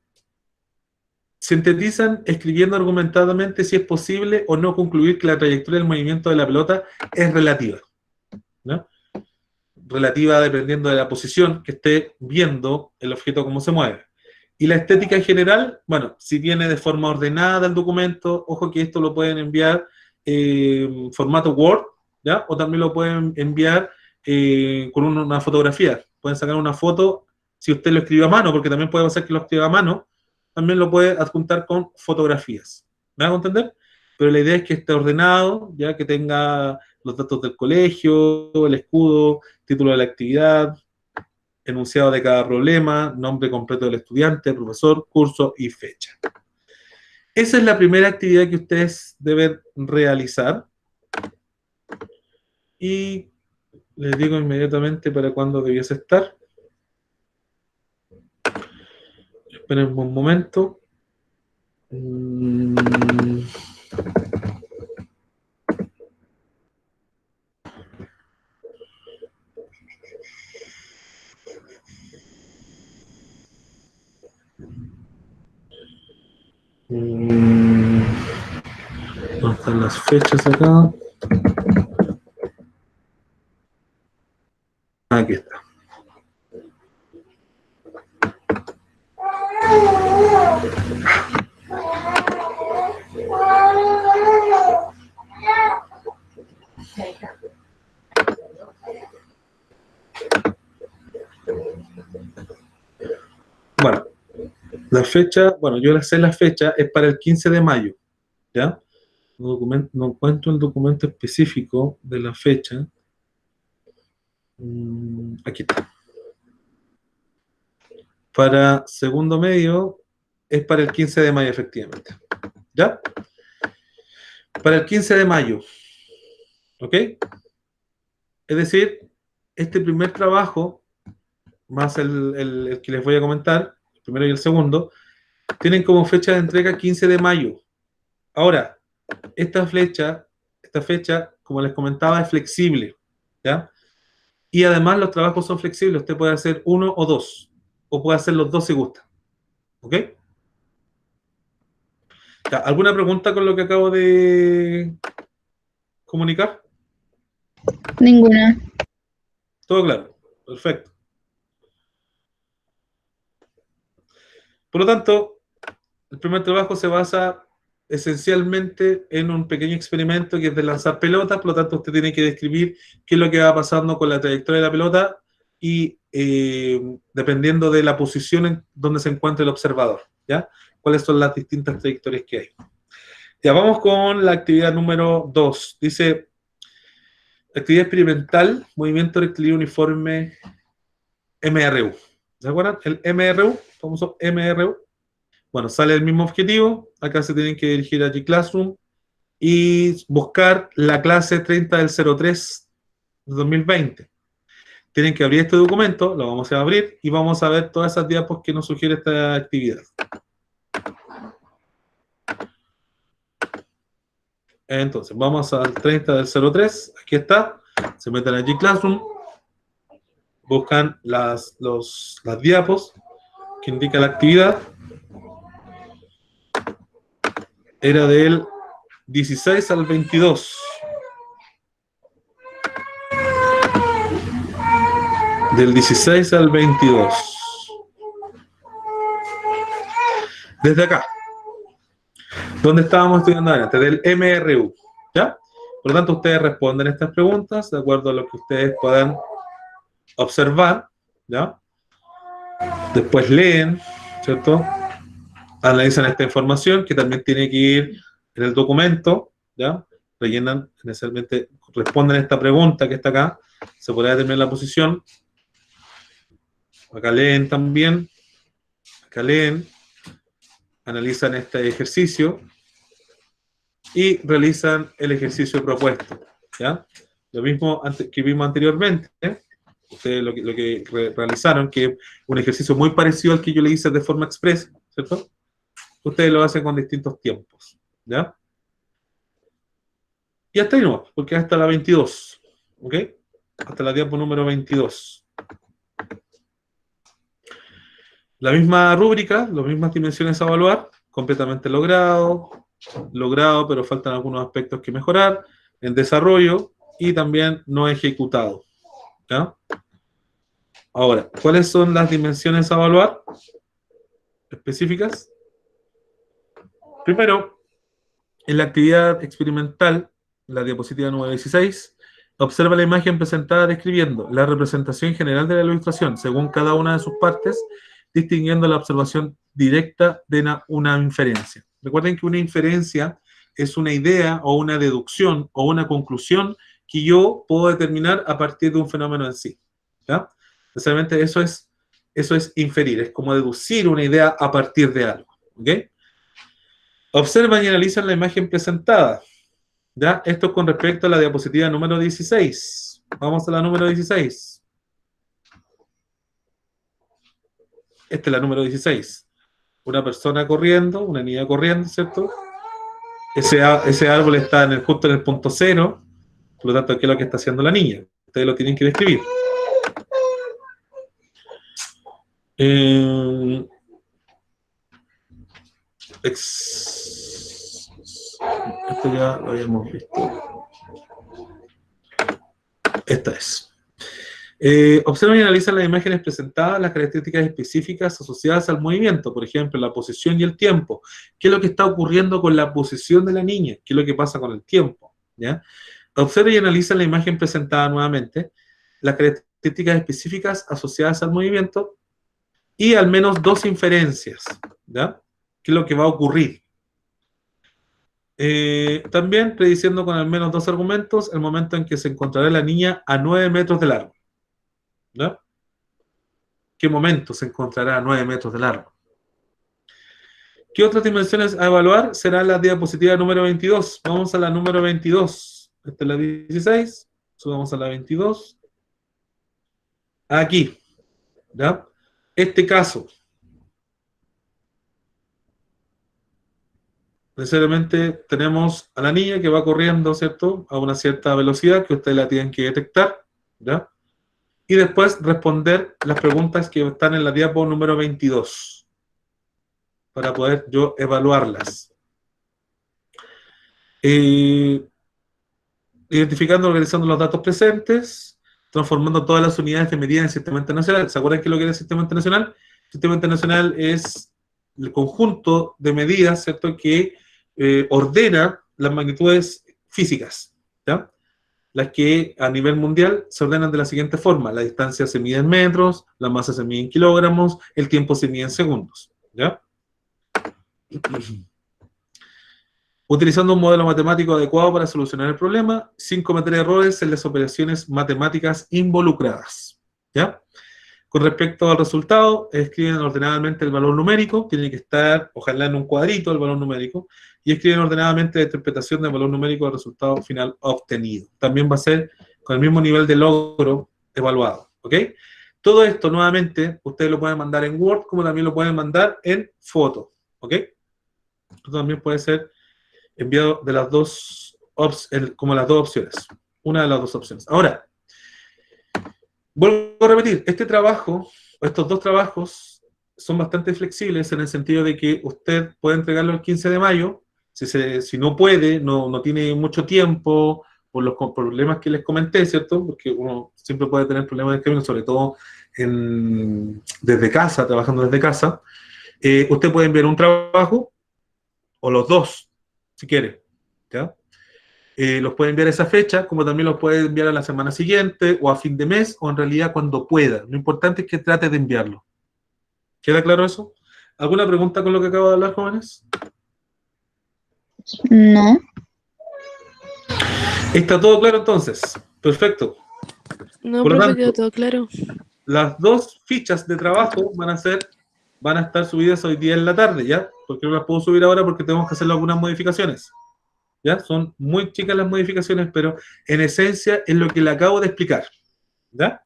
Sintetizan escribiendo argumentadamente si es posible o no concluir que la trayectoria del movimiento de la pelota es relativa, ¿no? Relativa dependiendo de la posición que esté viendo el objeto cómo se mueve. Y la estética en general, bueno, si viene de forma ordenada el documento, ojo que esto lo pueden enviar en formato Word, ¿ya? O también lo pueden enviar con una fotografía. Pueden sacar una foto si usted lo escribió a mano, porque también puede pasar que lo escriba a mano, también lo puede adjuntar con fotografías. ¿Me hago entender? Pero la idea es que esté ordenado, ya que tenga los datos del colegio, el escudo, título de la actividad, enunciado de cada problema, nombre completo del estudiante, profesor, curso y fecha. Esa es la primera actividad que ustedes deben realizar. Y les digo inmediatamente para cuándo debiese estar. Esperen un momento. ¿Dónde están las fechas acá? Aquí está. Bueno, la fecha, bueno, yo la sé la fecha, es para el 15 de mayo, ¿ya? No encuentro el documento específico de la fecha. Aquí está. Para segundo medio es para el 15 de mayo, efectivamente. ¿Ya? Para el 15 de mayo. ¿Ok? Es decir, este primer trabajo, más el que les voy a comentar, el primero y el segundo, tienen como fecha de entrega 15 de mayo. Ahora, esta fecha, como les comentaba, es flexible, ¿ya? Y además los trabajos son flexibles, usted puede hacer 1 o 2, o puede hacer los dos si gusta. ¿Ok? Ya, ¿alguna pregunta con lo que acabo de comunicar? Ninguna. Todo claro. Perfecto. Por lo tanto, el primer trabajo se basa esencialmente en un pequeño experimento que es de lanzar pelotas. Por lo tanto, usted tiene que describir qué es lo que va pasando con la trayectoria de la pelota y dependiendo de la posición en donde se encuentra el observador, ¿ya? Cuáles son las distintas trayectorias que hay. Ya, vamos con la actividad número 2. Dice, actividad experimental, movimiento rectilíneo uniforme MRU. ¿Se acuerdan? El MRU, famoso MRU. Bueno, sale el mismo objetivo. Acá se tienen que dirigir a G-Classroom y buscar la clase 30 del 03 de 2020. Tienen que abrir este documento, lo vamos a abrir y vamos a ver todas esas diapos que nos sugiere esta actividad. Entonces, vamos al 30 del 03, aquí está, se meten a G-Classroom, buscan las diapos que indica la actividad. Era del 16 al 22. Del 16 al 22. Desde acá. ¿Dónde estábamos estudiando antes? Del MRU. ¿Ya? Por lo tanto, ustedes responden estas preguntas de acuerdo a lo que ustedes puedan observar. ¿Ya? Después leen, ¿cierto? Analizan esta información que también tiene que ir en el documento. ¿Ya? Rellenan, necesariamente responden esta pregunta que está acá. Se podrá determinar la posición. Acá leen también, acá leen, analizan este ejercicio y realizan el ejercicio propuesto, ¿ya? Lo mismo que vimos anteriormente, ustedes lo que realizaron, que es un ejercicio muy parecido al que yo le hice de forma express, ¿cierto? Ustedes lo hacen con distintos tiempos, ¿ya? Y hasta ahí no, porque hasta la 22, ¿ok? Hasta la tiempo número 22. La misma rúbrica, las mismas dimensiones a evaluar, completamente logrado, pero faltan algunos aspectos que mejorar, en desarrollo y también no ejecutado. ¿Ya? Ahora, ¿cuáles son las dimensiones a evaluar específicas? Primero, en la actividad experimental, la diapositiva número 16, observa la imagen presentada describiendo la representación general de la ilustración según cada una de sus partes, distinguiendo la observación directa de una inferencia. Recuerden que una inferencia es una idea o una deducción o una conclusión que yo puedo determinar a partir de un fenómeno en sí. ¿Ya? Precisamente eso es inferir, es como deducir una idea a partir de algo. ¿Ok? Observan y analizan la imagen presentada. ¿Ya? Esto es con respecto a la diapositiva número 16. Vamos a la número 16. Esta es la número 16. Una persona corriendo, una niña corriendo, ¿cierto? Ese árbol está justo en el punto 0, por lo tanto, ¿qué es lo que está haciendo la niña? Ustedes lo tienen que describir. Esto ya lo habíamos visto. Esta es. Observan y analizan las imágenes presentadas, las características específicas asociadas al movimiento, por ejemplo, la posición y el tiempo. ¿Qué es lo que está ocurriendo con la posición de la niña? ¿Qué es lo que pasa con el tiempo? ¿Ya? Observan y analizan la imagen presentada nuevamente, las características específicas asociadas al movimiento y al menos dos inferencias. ¿Ya? ¿Qué es lo que va a ocurrir? También prediciendo con al menos dos argumentos el momento en que se encontrará la niña a 9 metros del árbol. ¿No? ¿Qué momento se encontrará a 9 metros del árbol? ¿Qué otras dimensiones a evaluar? Será la diapositiva número 22. Vamos a la número 22. Esta es la 16. Subamos a la 22. Aquí. ¿Ya? Este caso. Necesariamente tenemos a la niña que va corriendo, ¿cierto? A una cierta velocidad que ustedes la tienen que detectar. ¿Ya? y después responder las preguntas que están en la diapo número 22 para poder yo evaluarlas. Identificando, organizando los datos presentes, transformando todas las unidades de medida en sistema internacional. ¿Se acuerdan qué es lo que es el sistema internacional? El sistema internacional es el conjunto de medidas, ¿cierto?, que ordena las magnitudes físicas, ¿ya? Las que a nivel mundial se ordenan de la siguiente forma: la distancia se mide en metros, la masa se mide en kilogramos, el tiempo se mide en segundos, ¿ya? Utilizando un modelo matemático adecuado para solucionar el problema, sin cometer errores en las operaciones matemáticas involucradas, ¿ya? Con respecto al resultado, escriben ordenadamente el valor numérico, tiene que estar, ojalá en un cuadrito, el valor numérico, y escriben ordenadamente la interpretación del valor numérico del resultado final obtenido. También va a ser con el mismo nivel de logro evaluado, ¿ok? Todo esto, nuevamente, ustedes lo pueden mandar en Word, como también lo pueden mandar en foto, ¿ok? Esto también puede ser enviado de las dos como las dos opciones. Una de las dos opciones. Ahora, vuelvo a repetir, este trabajo, estos dos trabajos, son bastante flexibles en el sentido de que usted puede entregarlo el 15 de mayo, si no puede, no tiene mucho tiempo, por los problemas que les comenté, ¿cierto? Porque uno siempre puede tener problemas de escribir, sobre todo desde casa, trabajando desde casa. Usted puede enviar un trabajo, o los dos, si quiere, ¿ya? Los puede enviar a esa fecha, como también los puede enviar a la semana siguiente, o a fin de mes, o en realidad cuando pueda. Lo importante es que trate de enviarlo. ¿Queda claro eso? ¿Alguna pregunta con lo que acabo de hablar, jóvenes? No. ¿Está todo claro entonces? Perfecto. No, Por lo profe, tanto, quedó todo claro. las dos fichas de trabajo van a estar subidas hoy día en la tarde, ¿ya? Porque no las puedo subir ahora porque tenemos que hacer algunas modificaciones. ¿Ya? Son muy chicas las modificaciones, pero en esencia es lo que le acabo de explicar, ¿ya?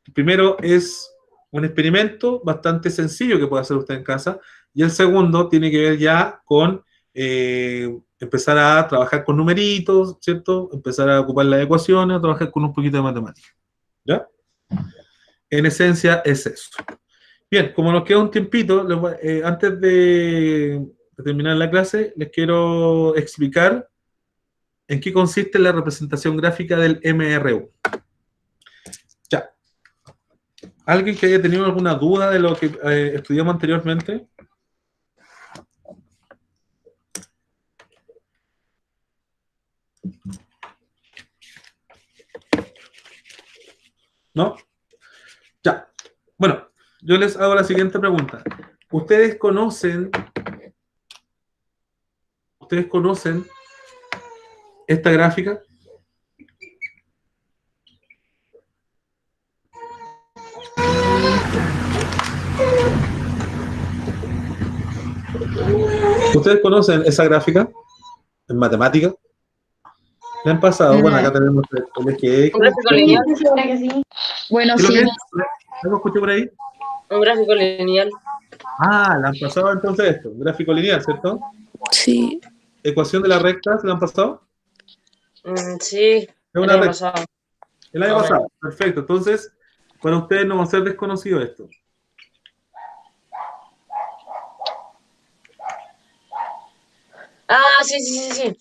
El primero es un experimento bastante sencillo que puede hacer usted en casa, y el segundo tiene que ver ya con empezar a trabajar con numeritos, ¿cierto? Empezar a ocupar las ecuaciones, a trabajar con un poquito de matemática, ¿ya? En esencia es eso. Bien, como nos queda un tiempito, antes de terminar la clase, les quiero explicar en qué consiste la representación gráfica del MRU. Ya. ¿Alguien que haya tenido alguna duda de lo que estudiamos anteriormente? ¿No? Ya. Bueno, yo les hago la siguiente pregunta. ¿Ustedes conocen esta gráfica? ¿Ustedes conocen esa gráfica en matemática? ¿Le han pasado? Bueno, acá tenemos el eje X. Un gráfico lineal. Segura que sí. Bueno, ¿Qué es lo sí. que es? ¿Algo escuché por ahí? Un gráfico lineal. Ah, le han pasado entonces esto, gráfico lineal, ¿cierto? Sí. Ecuación de la recta, ¿se le han pasado? Sí, Es el una año recta. pasado. El año Ah, pasado, perfecto. Entonces, para ustedes no va a ser desconocido esto. Ah, sí, sí, sí, sí.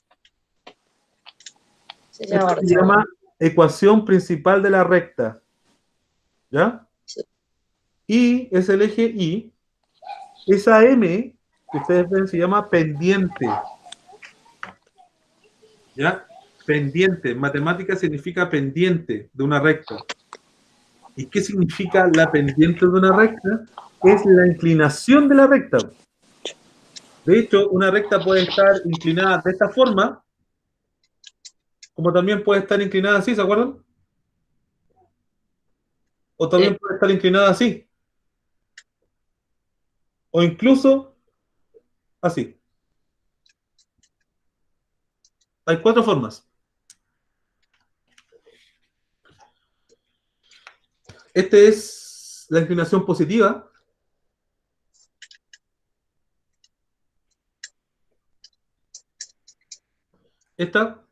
Sí, sí, Esto ahora, se sí, ahora. llama ecuación principal de la recta. ¿Ya? Sí. Y es el eje Y. Esa M que ustedes ven se llama pendiente. ¿Ya? Pendiente. En matemática significa pendiente de una recta. ¿Y qué significa la pendiente de una recta? Es la inclinación de la recta. De hecho, una recta puede estar inclinada de esta forma, como también puede estar inclinada así, ¿se acuerdan? O también Sí. puede estar inclinada así. O incluso así. Hay 4 formas. Esta es la inclinación positiva. Esta,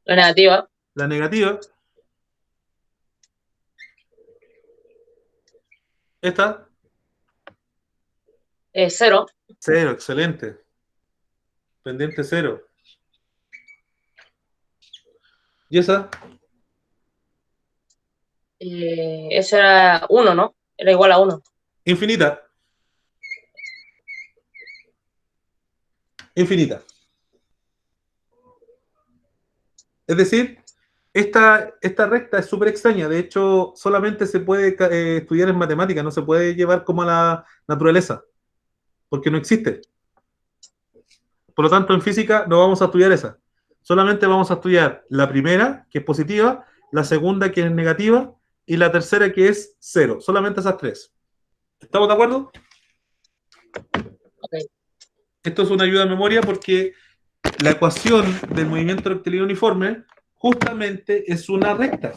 La negativa. la negativa. Esta, 0. 0, excelente. Pendiente 0. ¿Y esa? Eso era 1, ¿no? Era igual a 1. Infinita. Infinita. Es decir, esta recta es súper extraña. De hecho, solamente se puede estudiar en matemática, no se puede llevar como a la naturaleza, porque no existe. Por lo tanto, en física no vamos a estudiar esa. Solamente vamos a estudiar la primera, que es positiva, la segunda, que es negativa, y la tercera, que es 0. Solamente esas 3. ¿Estamos de acuerdo? Ok. Esto es una ayuda a memoria porque la ecuación del movimiento rectilíneo uniforme justamente es una recta.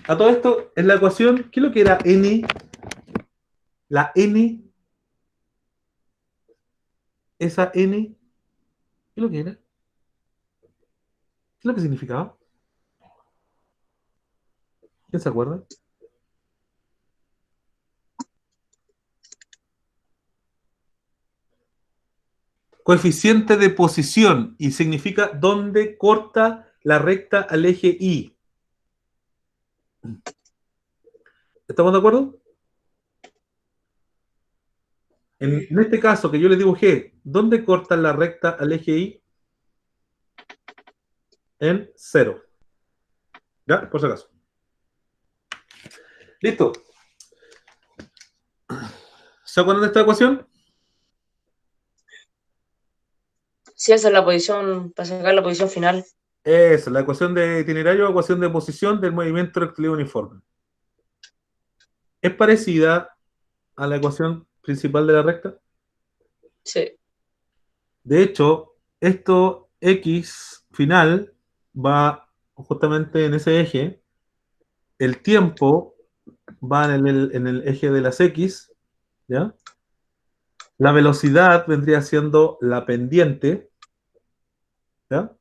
A todo esto, en la ecuación, ¿qué es lo que era n? La n, esa n, ¿qué es lo que era? ¿Qué es lo que significaba? ¿Quién se acuerda? Coeficiente de posición, y significa dónde corta la recta al eje Y. ¿Estamos de acuerdo? En este caso que yo les dibujé, ¿dónde corta la recta al eje Y? En 0. ¿Ya? Por si acaso. Listo. ¿Se acuerdan de esta ecuación? Sí, esa es la posición, para sacar la posición final. Es la ecuación de itinerario o ecuación de posición del movimiento rectilíneo uniforme. Es parecida a la ecuación principal de la recta. Sí. De hecho, esto X final va justamente en ese eje. El tiempo va en el eje de las X, ¿ya? La velocidad vendría siendo la pendiente, ¿ya?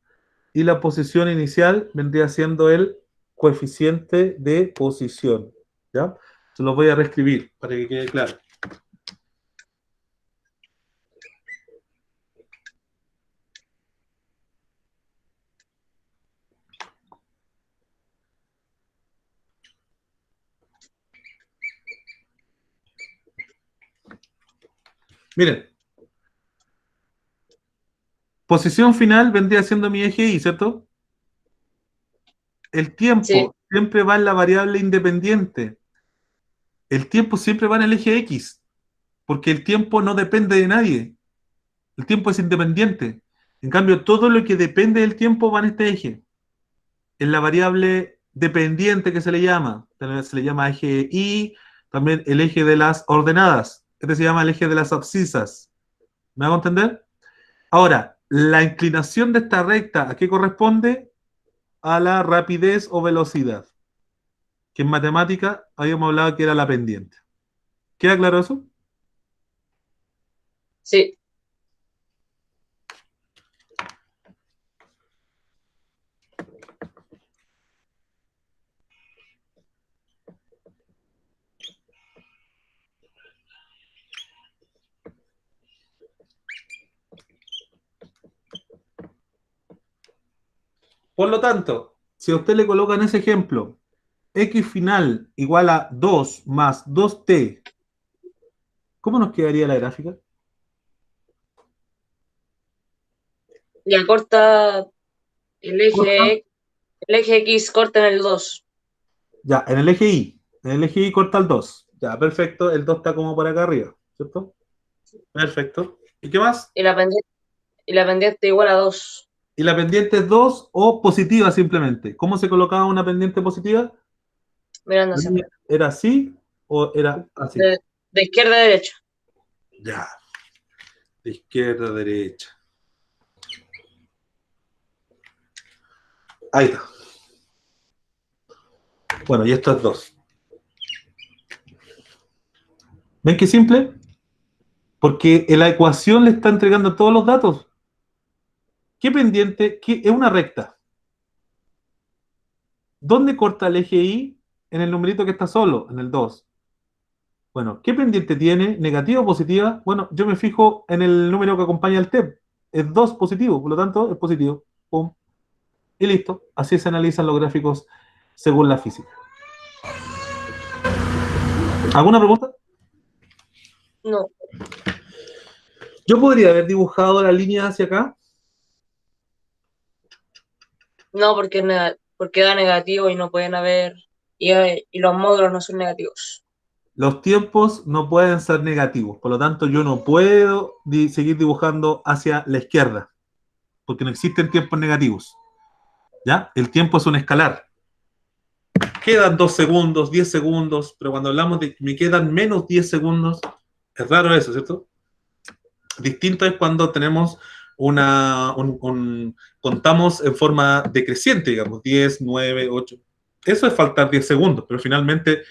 Y la posición inicial vendría siendo el coeficiente de posición, ¿ya? Se los voy a reescribir para que quede claro. Miren, posición final vendría siendo mi eje Y, ¿cierto? El tiempo Sí. siempre va en la variable independiente. El tiempo siempre va en el eje X, porque el tiempo no depende de nadie. El tiempo es independiente. En cambio, todo lo que depende del tiempo va en este eje. En la variable dependiente que se le llama. Se le llama eje Y, también el eje de las ordenadas. Este se llama el eje de las abscisas. ¿Me hago entender? Ahora, la inclinación de esta recta, ¿a qué corresponde? A la rapidez o velocidad. Que en matemática habíamos hablado que era la pendiente. ¿Queda claro eso? Sí. Por lo tanto, si a usted le colocan ese ejemplo, x final igual a 2 más 2t, ¿cómo nos quedaría la gráfica? Ya corta el eje X corta en el 2. Ya, en el eje Y. En el eje Y corta el 2. Ya, perfecto. El 2 está como por acá arriba, ¿cierto? Perfecto. ¿Y qué más? Y la pendiente igual a 2. Y la pendiente es 2 o positiva simplemente. ¿Cómo se colocaba una pendiente positiva? Mirando hacia arriba. ¿Era así o era así? De izquierda a derecha. Ya. De izquierda a derecha. Ahí está. Bueno, y esto es 2. ¿Ven qué simple? Porque en la ecuación le está entregando todos los datos. ¿Qué pendiente? Es una recta. ¿Dónde corta el eje Y? En el numerito que está solo, en el 2. Bueno, ¿qué pendiente tiene? ¿Negativa o positiva? Bueno, yo me fijo en el número que acompaña al TEP. Es 2 positivo, por lo tanto es positivo. Pum. Y listo. Así se analizan los gráficos según la física. ¿Alguna pregunta? No, Yo podría haber dibujado la línea hacia acá. no, porque da negativo y no pueden haber, y los módulos no son negativos. Los tiempos no pueden ser negativos. Por lo tanto, yo no puedo seguir dibujando hacia la izquierda. Porque no existen tiempos negativos. ¿Ya? El tiempo es un escalar. Quedan 2 segundos, 10 segundos, pero cuando hablamos de que me quedan menos 10 segundos, es raro eso, ¿cierto? Distinto es cuando tenemos contamos en forma decreciente, digamos, 10, 9, 8. Eso es faltar 10 segundos, pero finalmente,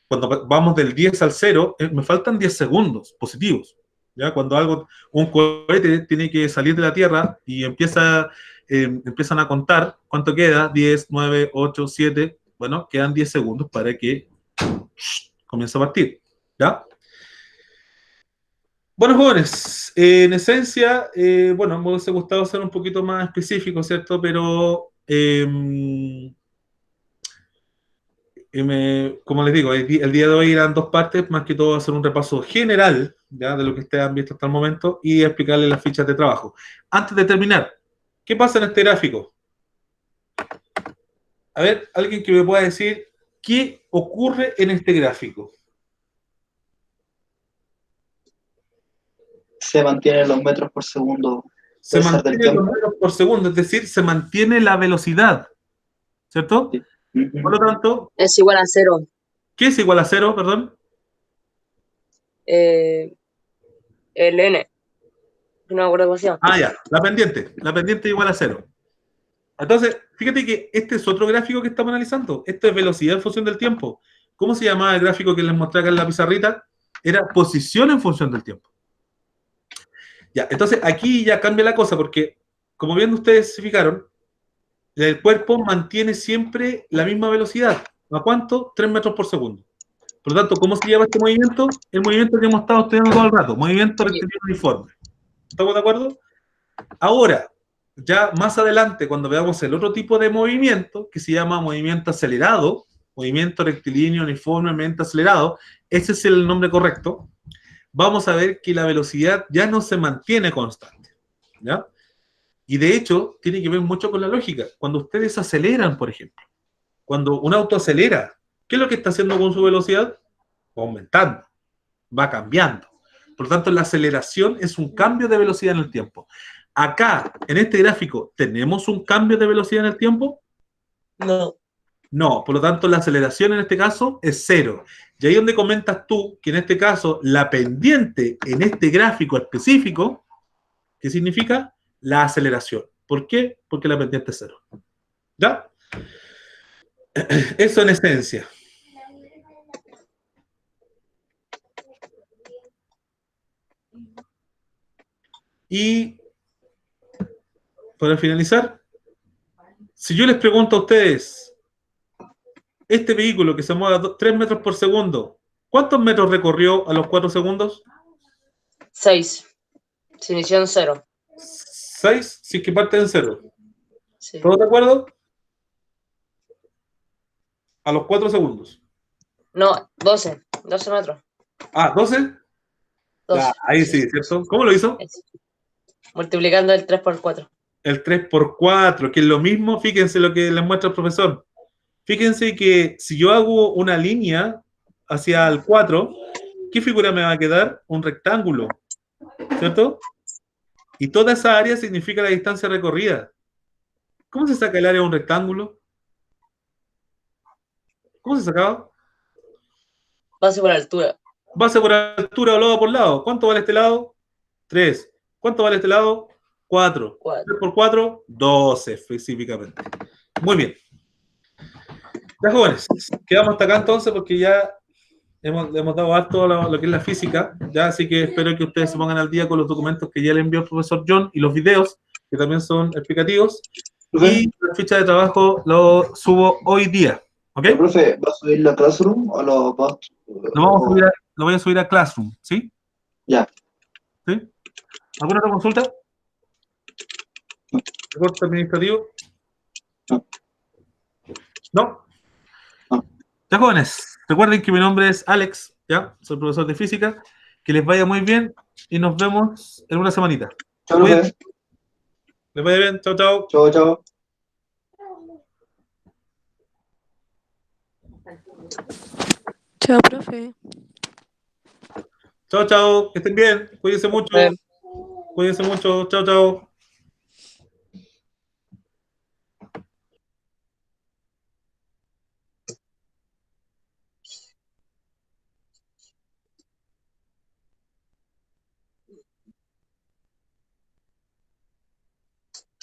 cuando vamos del 10 al 0, me faltan 10 segundos positivos. ¿Ya? Cuando un cohete tiene que salir de la Tierra y empiezan a contar, ¿cuánto queda? 10, 9, 8, 7, bueno, quedan 10 segundos para que comience a partir. ¿Ya? Bueno, jóvenes, en esencia, bueno, me hubiese gustado ser un poquito más específico, ¿cierto? Pero, como les digo, el día de hoy eran 2 partes, más que todo hacer un repaso general, ¿ya? De lo que ustedes han visto hasta el momento y explicarles las fichas de trabajo. Antes de terminar, ¿qué pasa en este gráfico? A ver, alguien que me pueda decir qué ocurre en este gráfico. Se mantienen los metros por segundo. Se mantiene los metros por segundo, es decir, se mantiene la velocidad, ¿cierto? Sí. Por lo tanto, Es igual a 0. ¿qué es igual a 0, perdón? El N. No me acuerdo cómo se llama. Ah, ya, la pendiente es igual a 0. Entonces, fíjate que este es otro gráfico que estamos analizando. Esto es velocidad en función del tiempo. ¿Cómo se llamaba el gráfico que les mostré acá en la pizarrita? Era posición en función del tiempo. Ya, entonces aquí ya cambia la cosa porque, como bien ustedes se fijaron, el cuerpo mantiene siempre la misma velocidad. ¿A cuánto? 3 metros por segundo. Por lo tanto, ¿cómo se llama este movimiento? El movimiento que hemos estado estudiando todo el rato. Movimiento rectilíneo uniforme. ¿Estamos de acuerdo? Ahora, ya más adelante, cuando veamos el otro tipo de movimiento, que se llama movimiento acelerado, movimiento rectilíneo uniformemente acelerado, ese es el nombre correcto, vamos a ver que la velocidad ya no se mantiene constante. ¿Ya? Y de hecho, tiene que ver mucho con la lógica. Cuando ustedes aceleran, por ejemplo, cuando un auto acelera, ¿qué es lo que está haciendo con su velocidad? Va aumentando, va cambiando. Por lo tanto, la aceleración es un cambio de velocidad en el tiempo. Acá, en este gráfico, ¿tenemos un cambio de velocidad en el tiempo? No. No, por lo tanto, la aceleración en este caso es 0. Y ahí es donde comentas tú que en este caso, la pendiente en este gráfico específico, ¿qué significa? La aceleración. ¿Por qué? Porque la pendiente es 0. ¿Ya? Eso en esencia. Y para finalizar, si yo les pregunto a ustedes, este vehículo que se mueve a 3 metros por segundo, ¿cuántos metros recorrió a los 4 segundos? 6. Se inició en 0. 6, si es que parte en 0. Sí. ¿Todos de acuerdo? A los 4 segundos. No, 12. 12 metros. Ah, 12. 12. Ya, ahí sí, ¿cierto? ¿Cómo lo hizo? Multiplicando el 3 por 4. El 3 por 4, que es lo mismo, fíjense lo que les muestra el profesor. Fíjense que si yo hago una línea hacia el 4, ¿qué figura me va a quedar? Un rectángulo, ¿cierto? Y toda esa área significa la distancia recorrida. ¿Cómo se saca el área de un rectángulo? ¿Cómo se sacaba? Base por altura. Base por altura o lado por lado. ¿Cuánto vale este lado? 3. ¿Cuánto vale este lado? 4. 3 por 4, 12 específicamente. Muy bien. Ya, jóvenes, quedamos hasta acá entonces porque ya hemos dado harto lo que es la física, ¿ya? Así que espero que ustedes se pongan al día con los documentos que ya le envió el profesor John y los videos, que también son explicativos. Profe, Y la ficha de trabajo lo subo hoy día, ¿ok? profe, ¿va a subir la Classroom o lo va Lo voy a subir a Classroom, ¿sí? Ya. ¿Sí? ¿Alguna otra consulta? ¿Recorte administrativo? No. ¿No? No. Ya, jóvenes, recuerden que mi nombre es Alex, ¿ya? Soy profesor de física. Que les vaya muy bien y nos vemos en una semanita. Chao, profe. Les vaya bien, chao, chao. Chao, chao. Chao, profe. Chao, chao, que estén bien, cuídense mucho. Cuídense mucho, chao, chao.